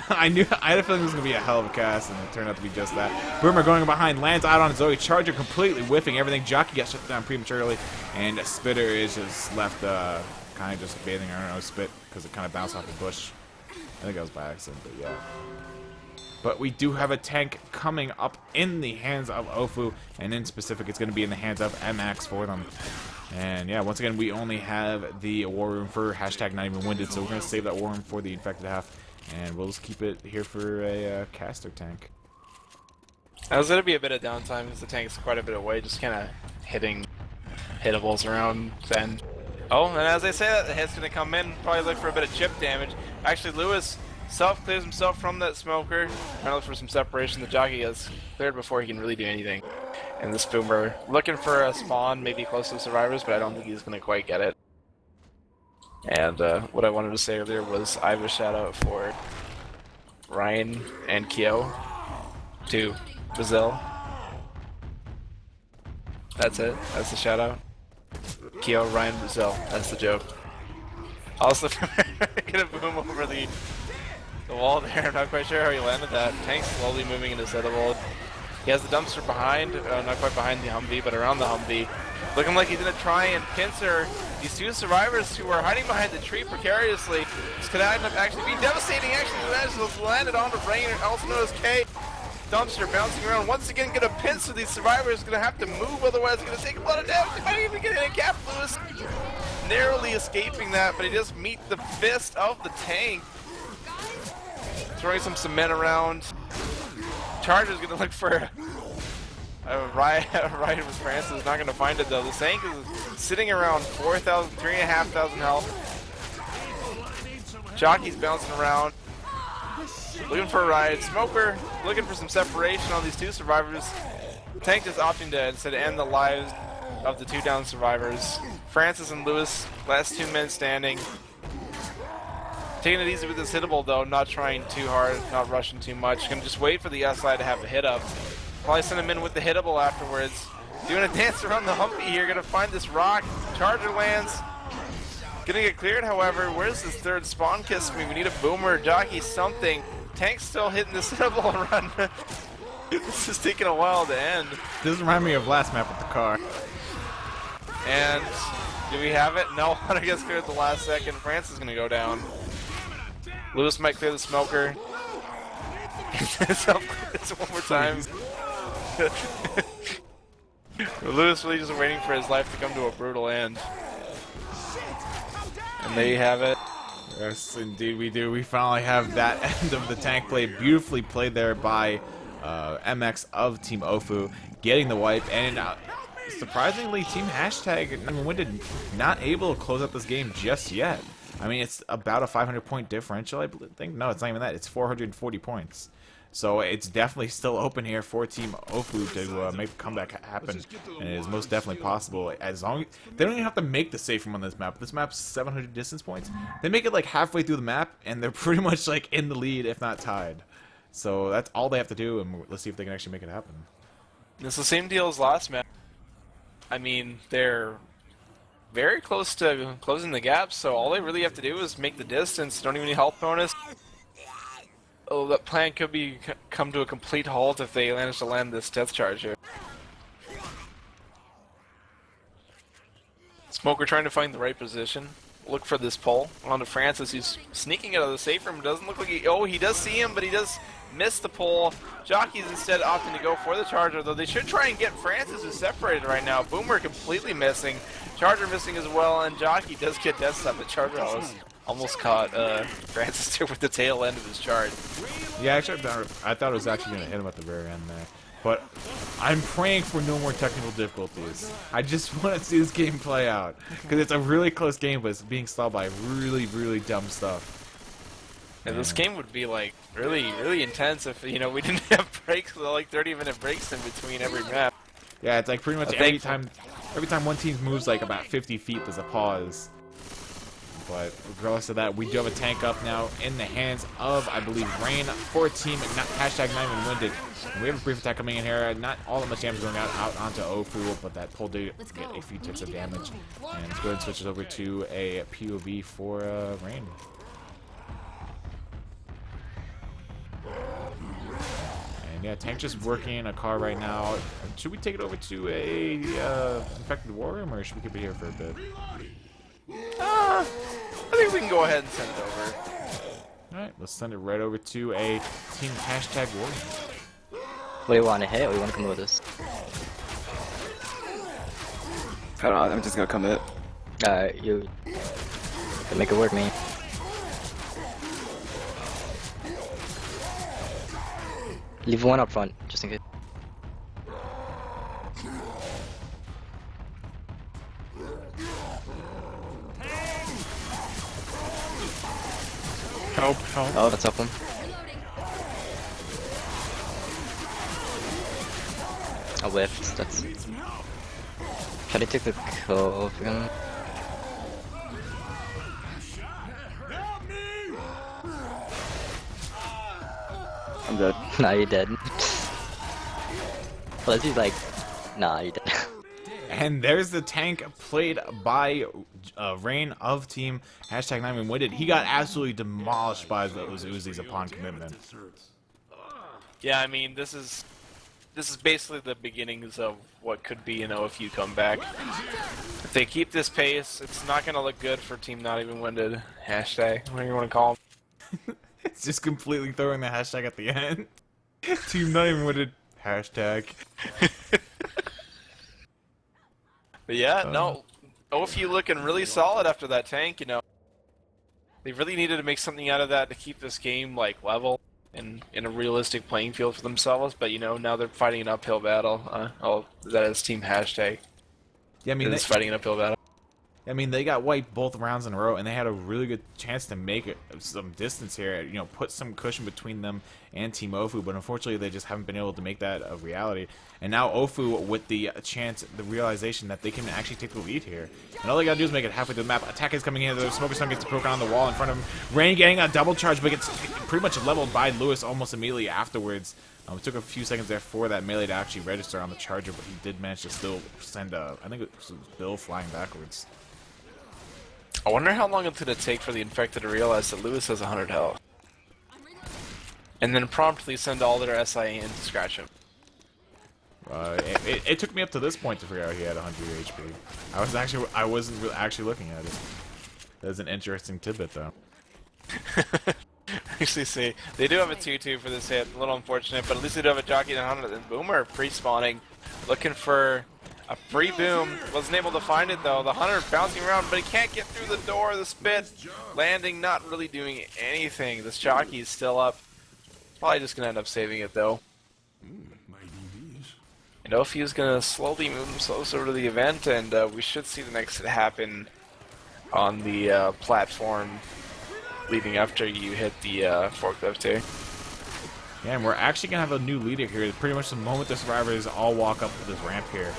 Speaker 1: I had a feeling this was going to be a hell of a cast, and it turned out to be just that. Boomer going behind, lands out on Zoe. Charger completely whiffing everything. Jockey gets shut down prematurely, and Spitter is just left kind of just bathing her own spit because it kind of bounced off the bush. I think that was by accident, but yeah. But we do have a tank coming up in the hands of Ofu, and in specific, it's going to be in the hands of MX for them. And yeah, once again, we only have the war room for hashtag not even winded, so we're going to save that war room for the infected half, and we'll just keep it here for a caster tank.
Speaker 2: There's going to be a bit of downtime because the tank's quite a bit away, just kind of hitting hittables around then. Oh, and as I say that, the hit's going to come in, probably look for a bit of chip damage. Actually, Lewis self-clears himself from that smoker, trying to look for some separation. The jockey has cleared before he can really do anything. And this Boomer looking for a spawn, maybe close to the survivors, but I don't think he's going to quite get it. And what I wanted to say earlier was I have a shout out for Ryan and Kyo to Brazil. That's it. That's the shout out. Kyo, Ryan, Brazil. That's the joke. Also, gonna boom over the wall there. I'm not quite sure how he landed that. Tank's slowly moving into Citadel. He has the dumpster behind, not quite behind the Humvee, but around the Humvee. Looking like he's gonna try and pincer these two survivors who are hiding behind the tree precariously. This could end up actually being devastating. Actually, landed onto Rain, also known as K. Dumpster bouncing around once again, gonna pincer these survivors. Gonna have to move, otherwise it's gonna take a lot of damage. He might even get in a cap. Lewis narrowly escaping that, but he just meet the fist of the tank. Throwing some cement around. Charger's gonna look for a ride with Francis. Not gonna find it though. The tank is sitting around 4,000, 3,500 health. Jockey's bouncing around. Looking for a ride. Smoker looking for some separation on these two survivors. Tank just opting to instead end the lives of the two down survivors. Francis and Lewis, last 2 men standing. Taking it easy with this hittable though, not trying too hard, not rushing too much. Gonna just wait for the SI to have a hit up. Probably send him in with the hittable afterwards. Doing a dance around the Humvee here, gonna find this rock. Charger lands. Gonna get cleared, however. Where's this third spawn kiss me? We need a boomer, jockey, something. Tank's still hitting this hittable run. This is taking a while to end.
Speaker 1: This reminds me of last map with the car.
Speaker 2: And do we have it? No, I guess cleared at the last second. France is gonna go down. Lewis might clear the smoker. Self-clear this one more time. Lewis really just waiting for his life to come to a brutal end. And there you have it.
Speaker 1: Yes, indeed we do. We finally have that end of the tank play. Beautifully played there by MX of Team Ofu, getting the wipe. And surprisingly, Team Hashtag not able to close out this game just yet. I mean, it's about a 500-point differential, I think. No, it's not even that. It's 440 points. So it's definitely still open here for Team Ofu to make a comeback happen, and it is most definitely possible. As long they don't even have to make the safe room on this map. This map's 700 distance points. They make it like halfway through the map, and they're pretty much like in the lead, if not tied. So that's all they have to do, and let's see if they can actually make it happen.
Speaker 2: It's the same deal as last map. I mean, they're very close to closing the gap, so all they really have to do is make the distance. Don't even need health bonus. Oh, that plan could be come to a complete halt if they manage to land this death charge here. Smoker trying to find the right position. Look for this pull onto Francis, who's sneaking out of the safe room. Doesn't look like he does see him, but he does miss the pull. Jockey's instead opting to go for the charger, though they should try and get Francis, who's separated right now. Boomer completely missing. Charger missing as well, and Jockey does get death stop, but Charger almost caught Francis with the tail end of his charge.
Speaker 1: Yeah, actually, I thought it was actually going to hit him at the very end there. But I'm praying for no more technical difficulties. I just want to see this game play out. Because it's a really close game, but it's being stalled by really, really dumb stuff.
Speaker 2: And this game would be like really intense if we didn't have breaks, like 30-minute breaks in between every map.
Speaker 1: Yeah, it's like pretty much every time one team moves like about 50 feet, there's a pause. But regardless of that, we do have a tank up now in the hands of, I believe, Rain for Team hashtag not even winded. And we have a brief attack coming in here. Not all that much damage going out onto Ofu, but that pull did get a few ticks of damage. And let's go ahead and switch it over to a POV for Rain. And yeah, tank just working a car right now. Should we take it over to a infected war room, or should we keep it here for a bit?
Speaker 2: I think we can go ahead and send it over.
Speaker 1: Alright, let's send it right over to a team hashtag war room.
Speaker 3: What do you want to hit, or you want to come with us?
Speaker 4: I don't know, I'm just gonna commit.
Speaker 3: Alright, you can make it work, man. Leave one up front, just in case.
Speaker 8: Help, help.
Speaker 3: Oh, that's up him. I whiffed, that's... Try to take the kill of him.
Speaker 4: I'm dead.
Speaker 3: Nah, you're dead. Unless he's like, nah, you're dead.
Speaker 1: And there's the tank played by Rain of team hashtag 9 winded. He got absolutely demolished by those Uzis upon commitment.
Speaker 2: Yeah, I mean, this is basically the beginnings of what could be an OFU comeback. If they keep this pace, it's not going to look good for Team Not Even Winded. Hashtag, whatever you want to call them.
Speaker 1: It's just completely throwing the hashtag at the end. Team Not Even Winded hashtag.
Speaker 2: But yeah, no, OFU looking really solid after that tank, you know. They really needed to make something out of that to keep this game, like, level and in a realistic playing field for themselves, but, you know, now they're fighting an uphill battle. That is team hashtag.
Speaker 1: Yeah, I mean,
Speaker 2: it's fighting an uphill battle.
Speaker 1: I mean, they got wiped both rounds in a row, and they had a really good chance to make some distance here, you know, put some cushion between them and Team Ofu, but unfortunately they just haven't been able to make that a reality. And now Ofu with the chance, the realization that they can actually take the lead here. And all they gotta do is make it halfway through the map. Attack is coming in, the Smoker Stone gets broken on the wall in front of him. Rain getting a double charge, but gets pretty much leveled by Lewis almost immediately afterwards. It took a few seconds there for that melee to actually register on the charger, but he did manage to still send, I think it was Bill flying backwards.
Speaker 2: I wonder how long it's going to take for the infected to realize that Lewis has 100 health. And then promptly send all their SIA in to scratch him.
Speaker 1: It took me up to this point to figure out he had 100 HP. I wasn't really actually looking at it. That's an interesting tidbit, though.
Speaker 2: Actually, see, they do have a 2-2 for this hit. A little unfortunate, but at least they do have a jockey and 100. And Boomer pre-spawning, looking for a free boom. Wasn't able to find it though. The Hunter bouncing around, but he can't get through the door. The spit landing, not really doing anything. This jockey is still up. Probably just gonna end up saving it though. And Ophi is gonna slowly move themselves over to the event, and we should see the next hit happen on the platform leading after you hit the forklift here.
Speaker 1: Yeah, and we're actually gonna have a new leader here. Pretty much the moment the survivors all walk up this ramp here.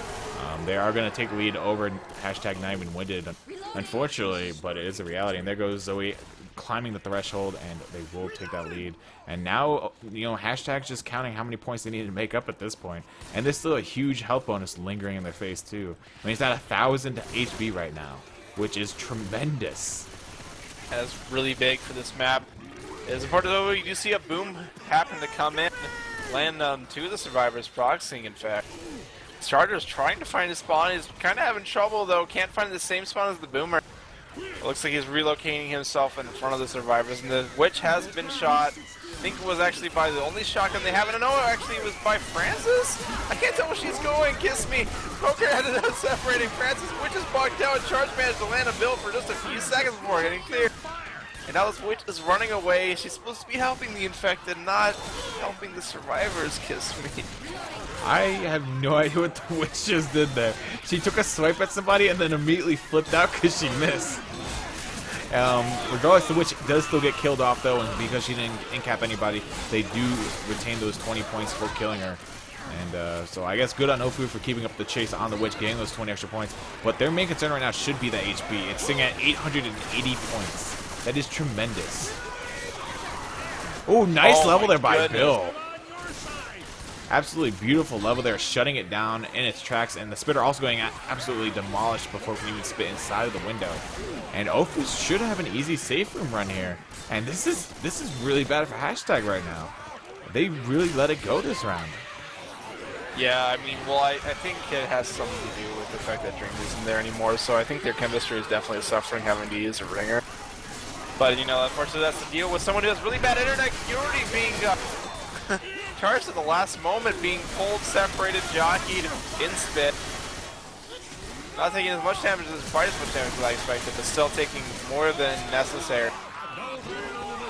Speaker 1: They are going to take the lead over hashtag not even winded, unfortunately, but it is a reality. And there goes Zoe climbing the threshold, and they will take that lead. And now, you know, hashtag's just counting how many points they need to make up at this point. And there's still a huge health bonus lingering in their face, too. I mean, he's at 1,000 HP right now, which is tremendous.
Speaker 2: That's really big for this map. As important though, you do see a boom happen to come in, land on two of the survivors proxying, in fact. Charger's trying to find his spawn. He's kind of having trouble though. Can't find the same spawn as the Boomer. It looks like he's relocating himself in front of the survivors, and the witch has been shot. I think it was actually by the only shotgun they have. And no, actually it was by Francis. I can't tell where she's going. Kiss me. Poker ended up separating Francis. Witch is bogged down. Charge managed to land a build for just a few seconds before getting clear. And now this witch is running away. She's supposed to be helping the infected, not helping the survivors. Kiss me.
Speaker 1: I have no idea what the witch just did there. She took a swipe at somebody and then immediately flipped out because she missed. Regardless, the witch does still get killed off though, and because she didn't incap anybody, they do retain those 20 points for killing her. And so I guess good on Ofu for keeping up the chase on the witch, getting those 20 extra points. But their main concern right now should be the HP. It's sitting at 880 points. That is tremendous. Oh, nice level there by Bill. Absolutely beautiful level there, shutting it down in its tracks, and the spitter also going absolutely demolished before it can even spit inside of the window. And Ofu should have an easy safe room run here, and this is really bad for hashtag right now. they really let it go this round.
Speaker 2: Yeah, I mean, well, I think it has something to do with the fact that Dream isn't there anymore, so I think their chemistry is definitely suffering having to use a ringer. But, you know, unfortunately that's the deal with someone who has really bad internet. You're already being charged at the last moment, being pulled, separated, jockeyed, in spit. Not taking as much damage as quite as much damage as I expected, but still taking more than necessary.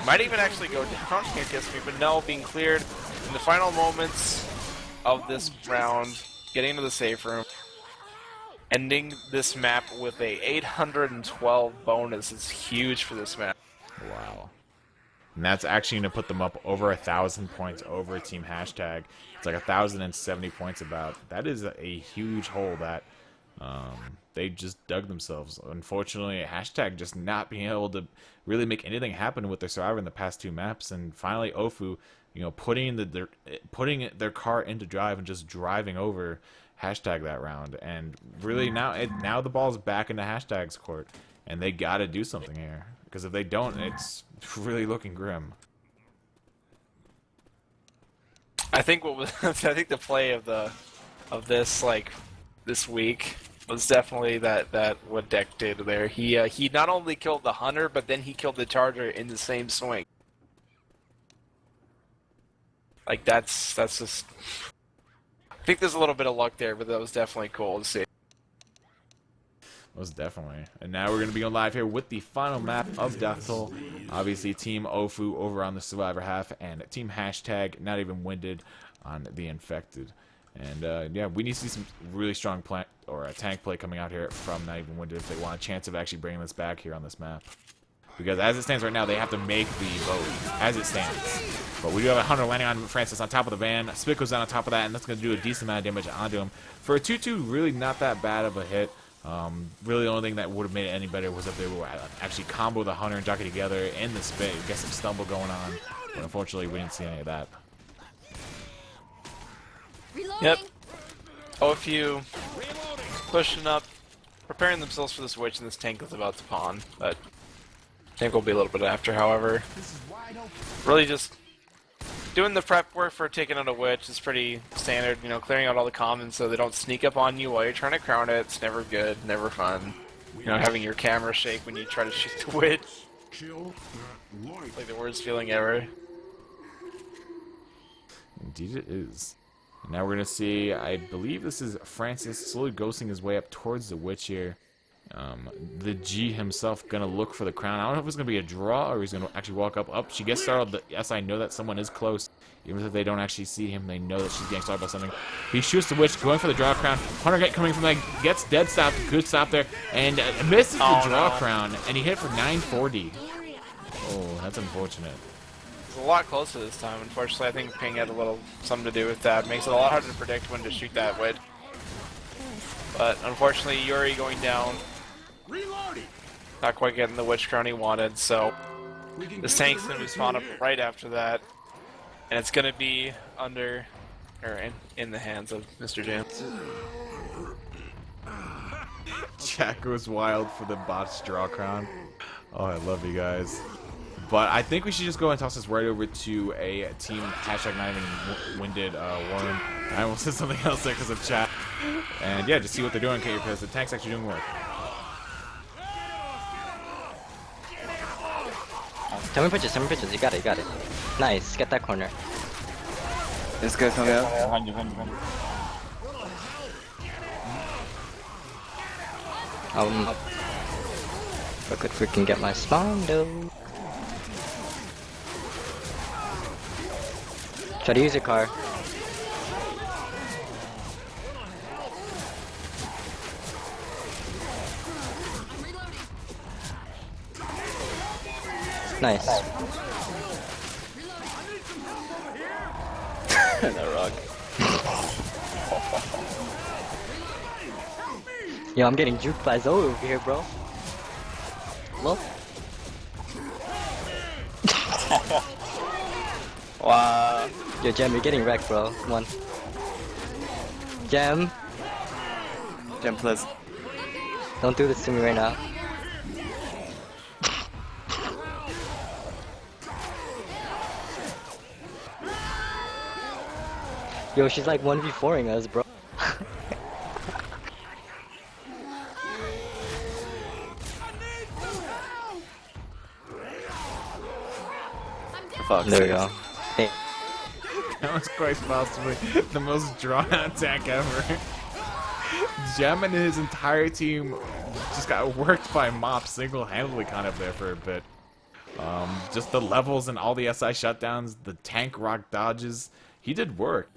Speaker 2: Might even actually go down here, kiss me, but no, being cleared in the final moments of this round, getting into the safe room, ending this map with a 812 bonus is huge for this map.
Speaker 1: Wow. And that's actually going to put them up over 1,000 points over Team Hashtag. It's like 1,070 points about. That is a huge hole that they just dug themselves. Unfortunately, Hashtag just not being able to really make anything happen with their survivor in the past 2 maps. And finally, Ofu, you know, putting their car into drive and just driving over Hashtag that round. And really now the ball's back into Hashtag's court, and they got to do something here, because if they don't, it's really looking grim.
Speaker 2: I think I think the play of this week was definitely that what Deck did there. He not only killed the Hunter, but then he killed the Charger in the same swing. Like that's just. I think there's a little bit of luck there, but that was definitely cool to see.
Speaker 1: Most definitely. And now we're going to be on live here with the final map of Death Toll. Obviously, Team Ofu over on the Survivor half, and Team Hashtag not even winded on the Infected. And yeah, we need to see some really strong tank play coming out here from Not Even Winded if they want a chance of actually bringing this back here on this map. Because as it stands right now, they have to make the vote, as it stands. But we do have a Hunter landing on Francis on top of the van. Spit goes down on top of that, and that's going to do a decent amount of damage onto him. For a 2-2, really not that bad of a hit. Really the only thing that would have made it any better was if they would actually combo the Hunter and Jockey together in the spit. Get some stumble going on. But unfortunately, we didn't see any of that.
Speaker 2: Yep. Ofu pushing up, preparing themselves for the switch, and this tank is about to pawn. But tank will be a little bit after, however. Really just doing the prep work for taking out a witch is pretty standard, you know, clearing out all the commons so they don't sneak up on you while you're trying to crown it. It's never good, never fun. You know, having your camera shake when you try to shoot the witch. Like the worst feeling ever.
Speaker 1: Indeed it is. And now we're going to see, I believe this is Francis slowly ghosting his way up towards the witch here. The G himself going to look for the crown. I don't know if it's going to be a draw or he's going to actually walk up. She gets startled. Yes, I know that someone is close. Even if they don't actually see him, they know that she's getting startled by something. He shoots the witch, going for the draw crown. Hunter coming from that, gets dead stopped. Good stop there. And misses the draw crown. And he hit for 940. Oh, that's unfortunate.
Speaker 2: It's a lot closer this time. Unfortunately, I think ping had a little something to do with that. Makes it a lot harder to predict when to shoot that witch. But unfortunately, Yuri going down. Not quite getting the witch crown he wanted, so this tank's going to be spawned up right after that. And it's going to be under, or in the hands of Mr. Jam.
Speaker 1: Jack goes wild for the bot's draw crown. Oh, I love you guys. But I think we should just go and toss this right over to a team hashtag not even winded Warren. I almost said something else there because of chat. And yeah, just see what they're doing because the tank's actually doing work.
Speaker 3: Tell me pitches, you got it. Nice, get that corner.
Speaker 4: This guy coming out.
Speaker 3: If I could freaking get my spawn though. Try to use your car. Nice.
Speaker 4: That rock.
Speaker 3: Yo, I'm getting juked by Zoe over here, bro. Hello?
Speaker 4: Wow.
Speaker 3: Yo, Gem, you're getting wrecked, bro. Come on. Gem,
Speaker 4: Gem, please.
Speaker 3: don't do this to me right now. Yo, she's like 1v4ing us, bro.
Speaker 4: Fuck.
Speaker 3: There we go. Hey,
Speaker 1: That was quite possibly the most drawn-out attack ever. Gem and his entire team just got worked by Mop single-handedly kind of there for a bit. Just the levels and all the SI shutdowns, the tank rock dodges, he did work.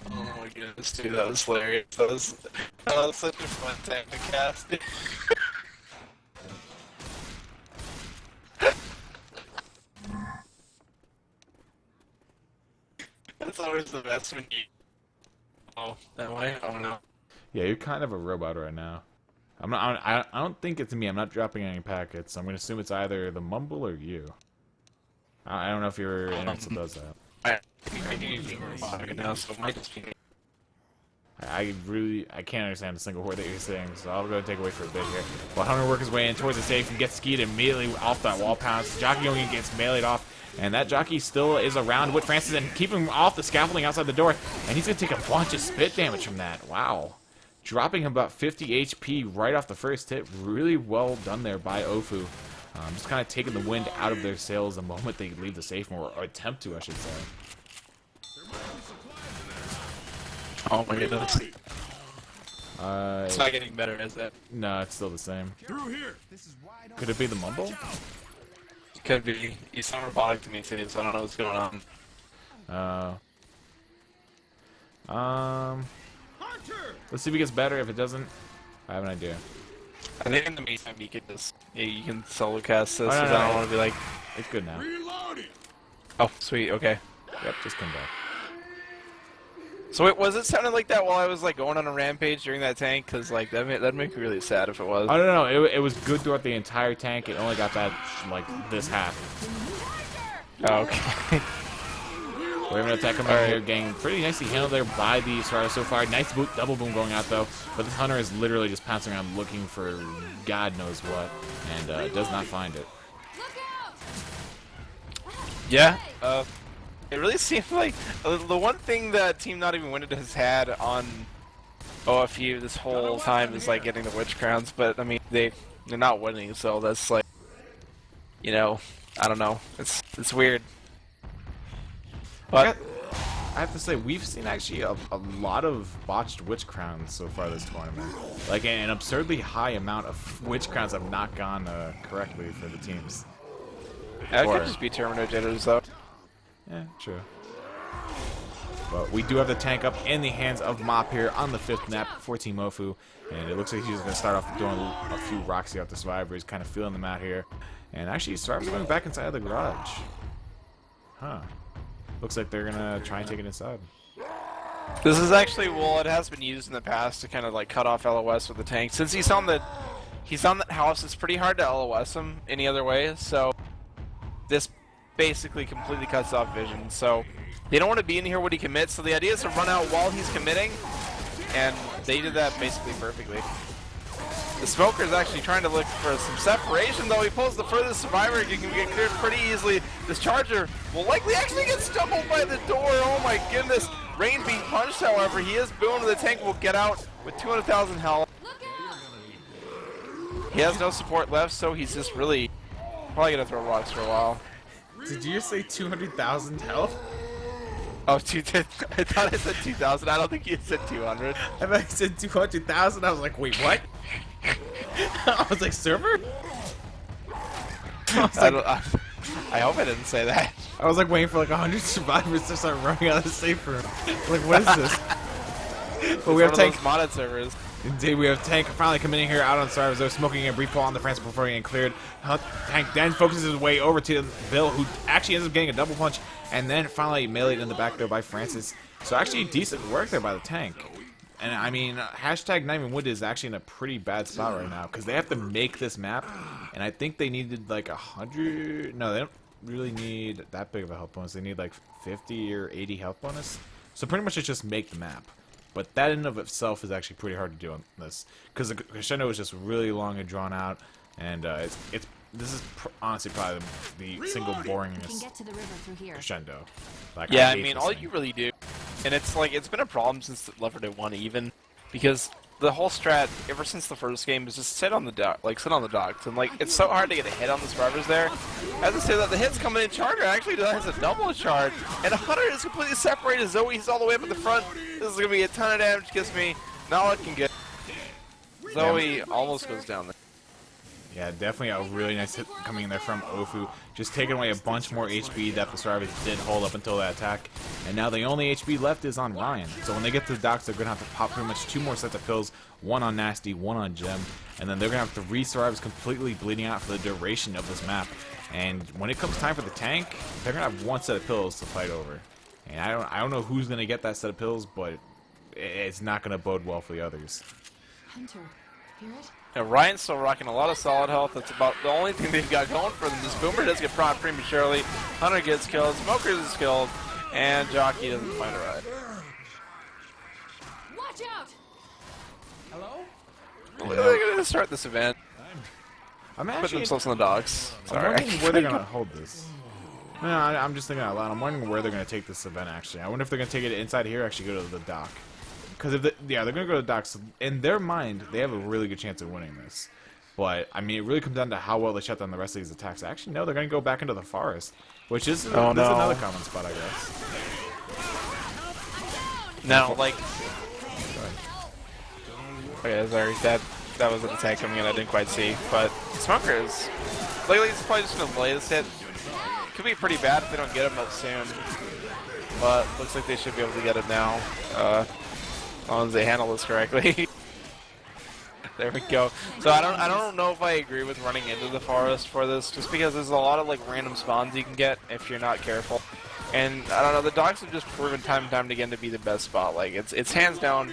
Speaker 2: Oh my goodness, dude, that was hilarious. That was such a fun time to cast. That's always the best when you. Oh, that way? Oh no.
Speaker 1: Yeah, you're kind of a robot right now. I'm not. I don't think it's me. I'm not dropping any packets. I'm gonna assume it's either the Mumble or you. I don't know if your internet still does that. I can't understand a single word that you're saying, so I'll go take away for a bit here. While Hunter works his way in towards the safe and gets skied immediately off that wall pounce, Jockey only gets meleeed off, and that Jockey still is around with Francis and keeping him off the scaffolding outside the door, and he's gonna take a bunch of spit damage from that. Wow. Dropping him about 50 HP right off the first hit. Really well done there by Ofu. Just kind of taking the wind out of their sails the moment they leave the safe, or attempt to, I should say.
Speaker 2: Oh my goodness. It's not
Speaker 1: It,
Speaker 2: getting better, is it?
Speaker 1: no, it's still the same.
Speaker 5: Through here.
Speaker 1: Could it be the Mumble?
Speaker 2: Could be. You sound robotic to me too, so I don't know what's going on.
Speaker 5: Hunter!
Speaker 1: Let's see if it gets better. If it doesn't, I have an idea.
Speaker 2: I think in the meantime you could just you can solo cast this.
Speaker 1: Oh, no,
Speaker 2: 'cause
Speaker 1: no,
Speaker 2: I don't
Speaker 1: no.
Speaker 2: want to be like,
Speaker 1: It's good now.
Speaker 5: Reloading!
Speaker 2: oh sweet, okay.
Speaker 1: Yep, just come back.
Speaker 2: So wait, was it sounding like that while I was like going on a rampage during that tank? Cause like that'd make me really sad if it was.
Speaker 1: I don't know. It was good throughout the entire tank. It only got that like this half.
Speaker 2: Oh, okay.
Speaker 1: We're gonna attack him over here, getting pretty nicely handled there by the Serrata so far. Nice boot, double boom going out though. But this Hunter is literally just pouncing around looking for God knows what, and does not find it.
Speaker 2: Yeah. It really seems like the one thing that Team Not Even Winded has had on OFU this whole time is like getting the witch crowns, but I mean they're not winning, so that's like, you know, I don't know. It's weird. But
Speaker 1: I have to say, we've seen actually a lot of botched witch crowns so far this tournament. Like an absurdly high amount of witch crowns have not gone correctly for the teams.
Speaker 2: that
Speaker 1: Or-
Speaker 2: could just be Terminator jitters though.
Speaker 1: Yeah, true. But we do have the tank up in the hands of Mop here on the 5th map for Team Ofu. And it looks like he's going to start off doing a few rocks here off the Survivor. He's kind of feeling them out here. And actually, Survivor's going back inside of the garage. Huh. Looks like they're going to try and take it inside.
Speaker 2: This is actually, well, it has been used in the past to kind of like cut off LOS with the tank. Since he's on that house, it's pretty hard to LOS him any other way. So this basically completely cuts off vision. So they don't want to be in here when he commits. So the idea is to run out while he's committing, and they did that basically perfectly. The Smoker's actually trying to look for some separation, though he pulls the furthest Survivor. He can get cleared pretty easily. This Charger will likely actually get stumbled by the door. Oh my goodness. Rain being punched, however, he is booming. The tank will get out with 200,000 health. He has no support left, so he's just really probably going to throw rocks for a while.
Speaker 1: Did you just say 200,000 health?
Speaker 2: Oh, I thought I said 2,000. I don't think you said 200.
Speaker 1: I thought you said 200,000. I was like, wait, what? I was like, server?
Speaker 2: I hope I didn't say that.
Speaker 1: I was like waiting for like 100 survivors to start running out of the safe room. Like, what is this? But we have tank.
Speaker 2: Modded servers.
Speaker 1: Indeed, we have tank finally coming in here out on servers. They're smoking a brief pull on the France before getting cleared. Tank then focuses his way over to Bill, who actually ends up getting a double punch, and then finally meleeed in the back there by Francis. So actually decent work there by the tank. And I mean, hashtag Not Even Wood is actually in a pretty bad spot right now because they have to make this map, and I think they needed like 100. No, they don't really need that big of a health bonus. They need like 50 or 80 health bonus. So pretty much it's just make the map. But that in of itself is actually pretty hard to do on this because the crescendo is just really long and drawn out, and it's this is honestly probably the single boringest
Speaker 10: Get to the river through here.
Speaker 1: crescendo. Like,
Speaker 2: Yeah, I
Speaker 1: hate
Speaker 2: mean,
Speaker 1: this
Speaker 2: all
Speaker 1: thing.
Speaker 2: you really do, and it's like it's been a problem since Left 4 Dead 1 even, because the whole strat ever since the first game is just sit on the docks, and like it's so hard to get a hit on the survivors there. As I say that, the hits coming in, Charger actually has a double charge, and Hunter is completely separated. Zoe's all the way up at the front. This is gonna be a ton of damage. Gives me not looking good. Zoe almost goes down there.
Speaker 1: Yeah, definitely a really nice hit coming in there from Ofu. Just taking away a bunch more HP that the survivors did hold up until that attack. And now the only HP left is on Ryan. So when they get to the docks, they're going to have to pop pretty much 2 more sets of pills. 1 on Nasty, 1 on Gem. And then they're going to have 3 survivors completely bleeding out for the duration of this map. And when it comes time for the tank, they're going to have 1 set of pills to fight over. And I don't know who's going to get that set of pills, but it's not going to bode well for the others.
Speaker 10: Hunter, hear it?
Speaker 2: Now, Ryan's still rocking a lot of solid health. That's about the only thing they've got going for them. This Boomer does get prawned prematurely. Hunter gets killed. Smokers is killed. And Jockey doesn't find a ride.
Speaker 10: Watch out!
Speaker 2: They're going to start this event.
Speaker 1: I'm
Speaker 2: Put
Speaker 1: actually
Speaker 2: themselves on the docks.
Speaker 1: I'm
Speaker 2: Sorry.
Speaker 1: wondering where they're going to hold this. No, I'm just thinking out loud. I'm wondering where they're going to take this event, actually. I wonder if they're going to take it inside here or actually go to the dock. Because they're going to go to the docks. In their mind, they have a really good chance of winning this. But, I mean, it really comes down to how well they shut down the rest of these attacks. Actually, no, they're going to go back into the forest. Which is, this is another common spot, I guess.
Speaker 2: Now, like... Okay, sorry. That was an attack coming in I didn't quite see. But Smokers... Lately, he's probably just going to delay this hit. Could be pretty bad if they don't get him up soon. But looks like they should be able to get him now. As long as they handle this correctly. There we go. So I don't know if I agree with running into the forest for this, just because there's a lot of like random spawns you can get if you're not careful. And I don't know, the docks have just proven time and time again to be the best spot. Like it's hands down.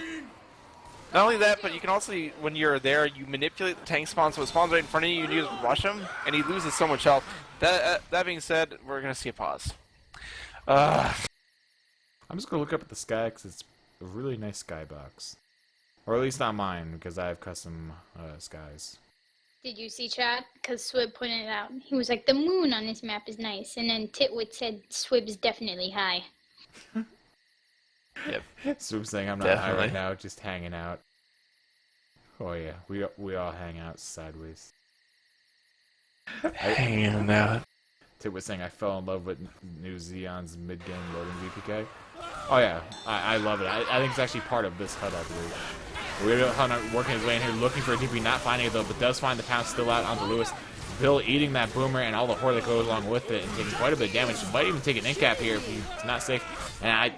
Speaker 2: Not only that, but you can also, when you're there, you manipulate the tank spawn so it spawns right in front of you and you just rush him, and he loses so much health. That being said, we're gonna see a pause.
Speaker 1: I'm just gonna look up at the sky because it's a really nice skybox. Or at least not mine, because I have custom skies.
Speaker 6: Did you see chat? Because Swib pointed it out. He was like, the moon on this map is nice. And then Titwit said, Swib's definitely high.
Speaker 2: Yep.
Speaker 1: Swoop saying I'm not high right now, just hanging out. Oh yeah, we all hang out sideways.
Speaker 2: Hanging out.
Speaker 1: Titwit saying I fell in love with New Xeon's mid-game loading VPK. Oh yeah, I love it. I think it's actually part of this HUD, I believe. We're working his way in here, looking for a DP, not finding it though, but does find the pound still out onto Lewis. Bill eating that boomer and all the horror that goes along with it and taking quite a bit of damage. Might even take an in-cap here if he's not safe. And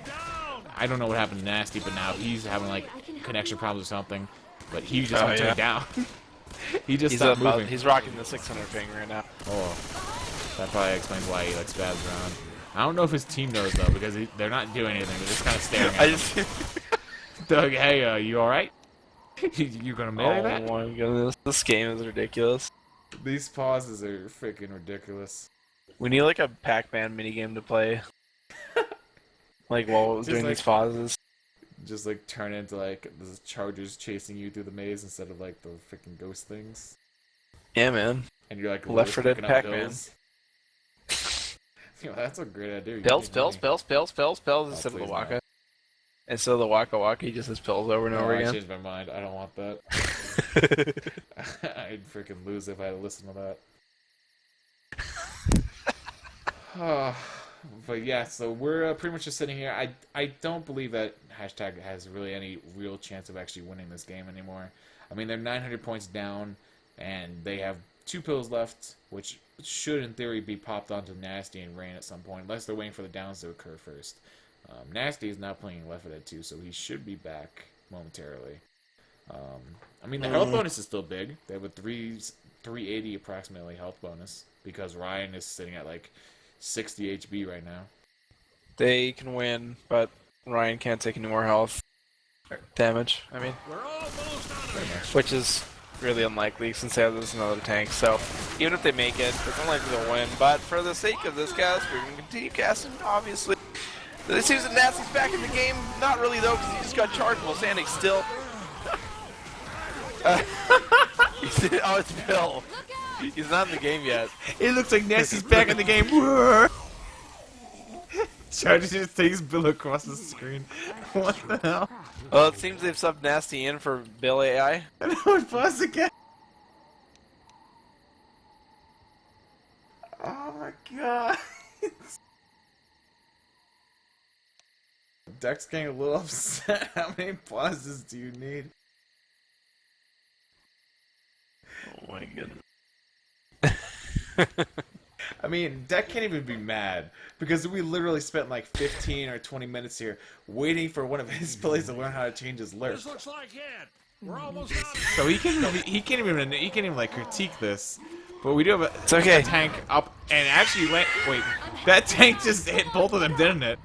Speaker 1: I don't know what happened to Nasty, but now he's having like connection problems or something. But he just went turn down. He's stopped moving.
Speaker 2: He's rocking the 600 ping right now.
Speaker 1: Oh, that probably explains why he like spaz around. I don't know if his team knows though, because they're not doing anything. They're just kind of staring at him. Doug, hey, you all right? You gonna melee that?
Speaker 2: Oh my goodness, this game is ridiculous.
Speaker 1: These pauses are freaking ridiculous.
Speaker 2: We need like a Pac-Man minigame to play. Like while
Speaker 1: Just
Speaker 2: doing
Speaker 1: like-
Speaker 2: these pauses.
Speaker 1: Just like turn into like the Chargers chasing you through the maze instead of like the freaking ghost things.
Speaker 2: Yeah, man.
Speaker 1: And you're like
Speaker 2: Left 4 Dead
Speaker 1: picking up
Speaker 2: Pac-Man.
Speaker 1: pills. That's a great idea. You
Speaker 2: Pills,
Speaker 1: need
Speaker 2: pills,
Speaker 1: money.
Speaker 2: pills, pills, pills, pills
Speaker 1: Oh,
Speaker 2: instead of the
Speaker 1: please
Speaker 2: Waka. Instead of the Waka Waka, he just has pills over and
Speaker 1: No,
Speaker 2: over
Speaker 1: I
Speaker 2: again.
Speaker 1: changed my mind. I don't want that. I'd freaking lose if I had to listen to that. But yeah, so we're pretty much just sitting here. I don't believe that hashtag has really any real chance of actually winning this game anymore. I mean, they're 900 points down, and they have 2 pills left, which should in theory be popped onto Nasty and Rain at some point, unless they're waiting for the downs to occur first. Nasty is not playing Left 4 Dead 2, so he should be back momentarily. I mean, the health bonus is still big. They have a 380 approximately health bonus, because Ryan is sitting at like 60 HB right now.
Speaker 2: They can win, but Ryan can't take any more health damage. I mean, which is really unlikely since they have this another tank. So even if they make it, it's unlikely they'll win. But for the sake of this cast, we're going to continue casting. Obviously, it seems that Nasty's back in the game. Not really though, because he just got charged while standing still. Oh, it's Bill. He's not in the game yet.
Speaker 1: It looks like Nasty's back in the game. Charger just takes Bill across the screen. What the hell?
Speaker 2: Well, it seems they've subbed Nasty in for Bill AI.
Speaker 1: And now it paused again. Oh my god. Deck's getting a little upset. How many pauses do you need?
Speaker 2: Oh my goodness.
Speaker 1: I mean, Deck can't even be mad because we literally spent like 15 or 20 minutes here waiting for one of his plays to learn how to change his lurk.
Speaker 5: This looks like it. We're almost out.
Speaker 1: So he can't even like critique this. But we do have
Speaker 2: It's okay.
Speaker 1: a tank up and actually wait, that tank just hit both of them, didn't it?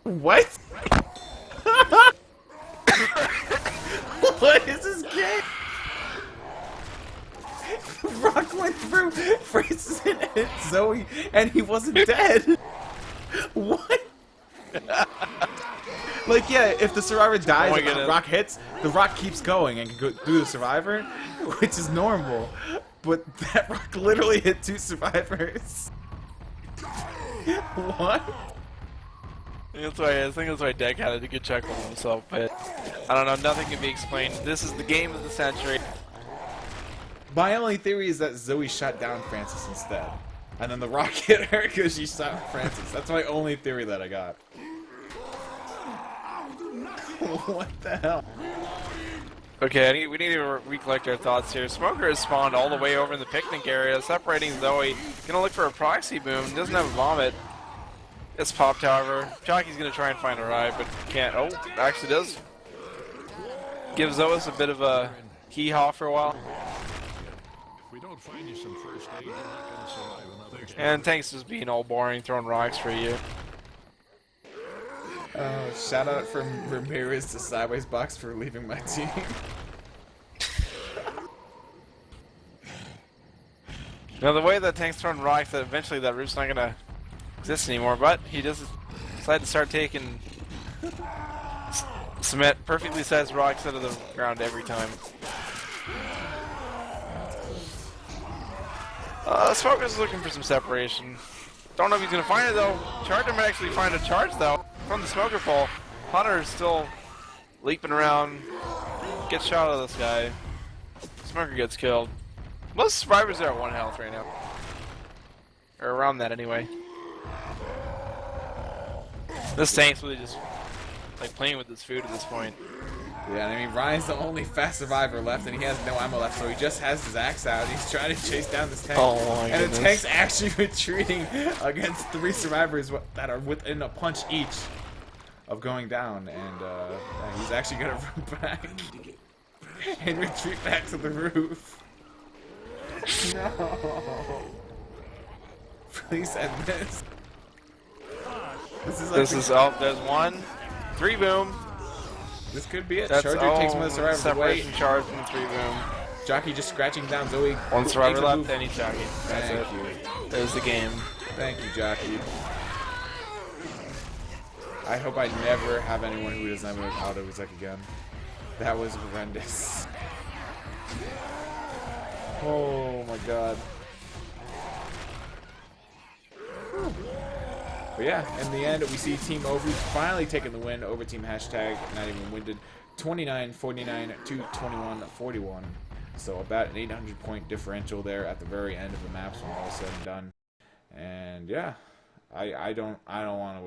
Speaker 1: What? What is this game? Rock went through Francis and hit Zoe, and he wasn't dead. What? Like, yeah, if the survivor dies and the rock hits, the rock keeps going and can go through the survivor, which is normal. But that rock literally hit 2 survivors. What?
Speaker 2: I think that's why Deck had a good check on himself, but I don't know, nothing can be explained. This is the game of the century.
Speaker 1: My only theory is that Zoe shot down Francis instead. And then the rock hit her because she shot Francis. That's my only theory that I got. What the hell?
Speaker 2: Okay, we need to recollect our thoughts here. Smoker has spawned all the way over in the picnic area, separating Zoe. Gonna look for a proxy boom, doesn't have a vomit. It's popped, however. Jockey's gonna try and find a ride, but can't. Oh, actually does. Gives Zoe a bit of a hee-haw for a while.
Speaker 5: If we don't find you some first aid, you're not going to survive another.
Speaker 2: And thanks to being all boring, throwing rocks for you.
Speaker 1: Shout out from Ramirez to Sideways Box for leaving my team.
Speaker 2: Now the way that tank's throwing rocks, that eventually that roof's not gonna exist anymore, but he just decided to start taking cement, perfectly sized rocks out of the ground every time. Smoker's looking for some separation. Don't know if he's gonna find it though. Charger might actually find a charge though from the Smoker pole. Hunter is still leaping around. Gets shot at this guy. Smoker gets killed. Most survivors are at 1 health right now. Or around that anyway. This tank's really just like playing with his food at this point.
Speaker 1: Yeah, I mean, Ryan's the only fast survivor left, and he has no ammo left, so he just has his axe out. He's trying to chase down this tank.
Speaker 2: Oh my
Speaker 1: and
Speaker 2: goodness.
Speaker 1: the tank's actually retreating against 3 survivors that are within a punch each of going down, and he's actually gonna run back and retreat back to the roof. No. Please end this.
Speaker 2: This is oh, there's 1. 3 boom.
Speaker 1: This could be it.
Speaker 2: That's
Speaker 1: Charger takes one of the survivors away.
Speaker 2: separation charge and 3 boom.
Speaker 1: Jockey just scratching down Zoe.
Speaker 2: 1 survivor
Speaker 1: Takes a
Speaker 2: left,
Speaker 1: move.
Speaker 2: any jockey. That's
Speaker 1: Thank
Speaker 2: it.
Speaker 1: you.
Speaker 2: There's the game.
Speaker 1: Thank you, Jockey. I hope I never have anyone who doesn't have an auto exec again. That was horrendous. Oh my god. But yeah, in the end, we see Team Ovi finally taking the win over Team Hashtag Not Even Winded, 29-49 to 21-41. So about an 800-point differential there at the very end of the maps when all is said and done. And yeah, I don't want to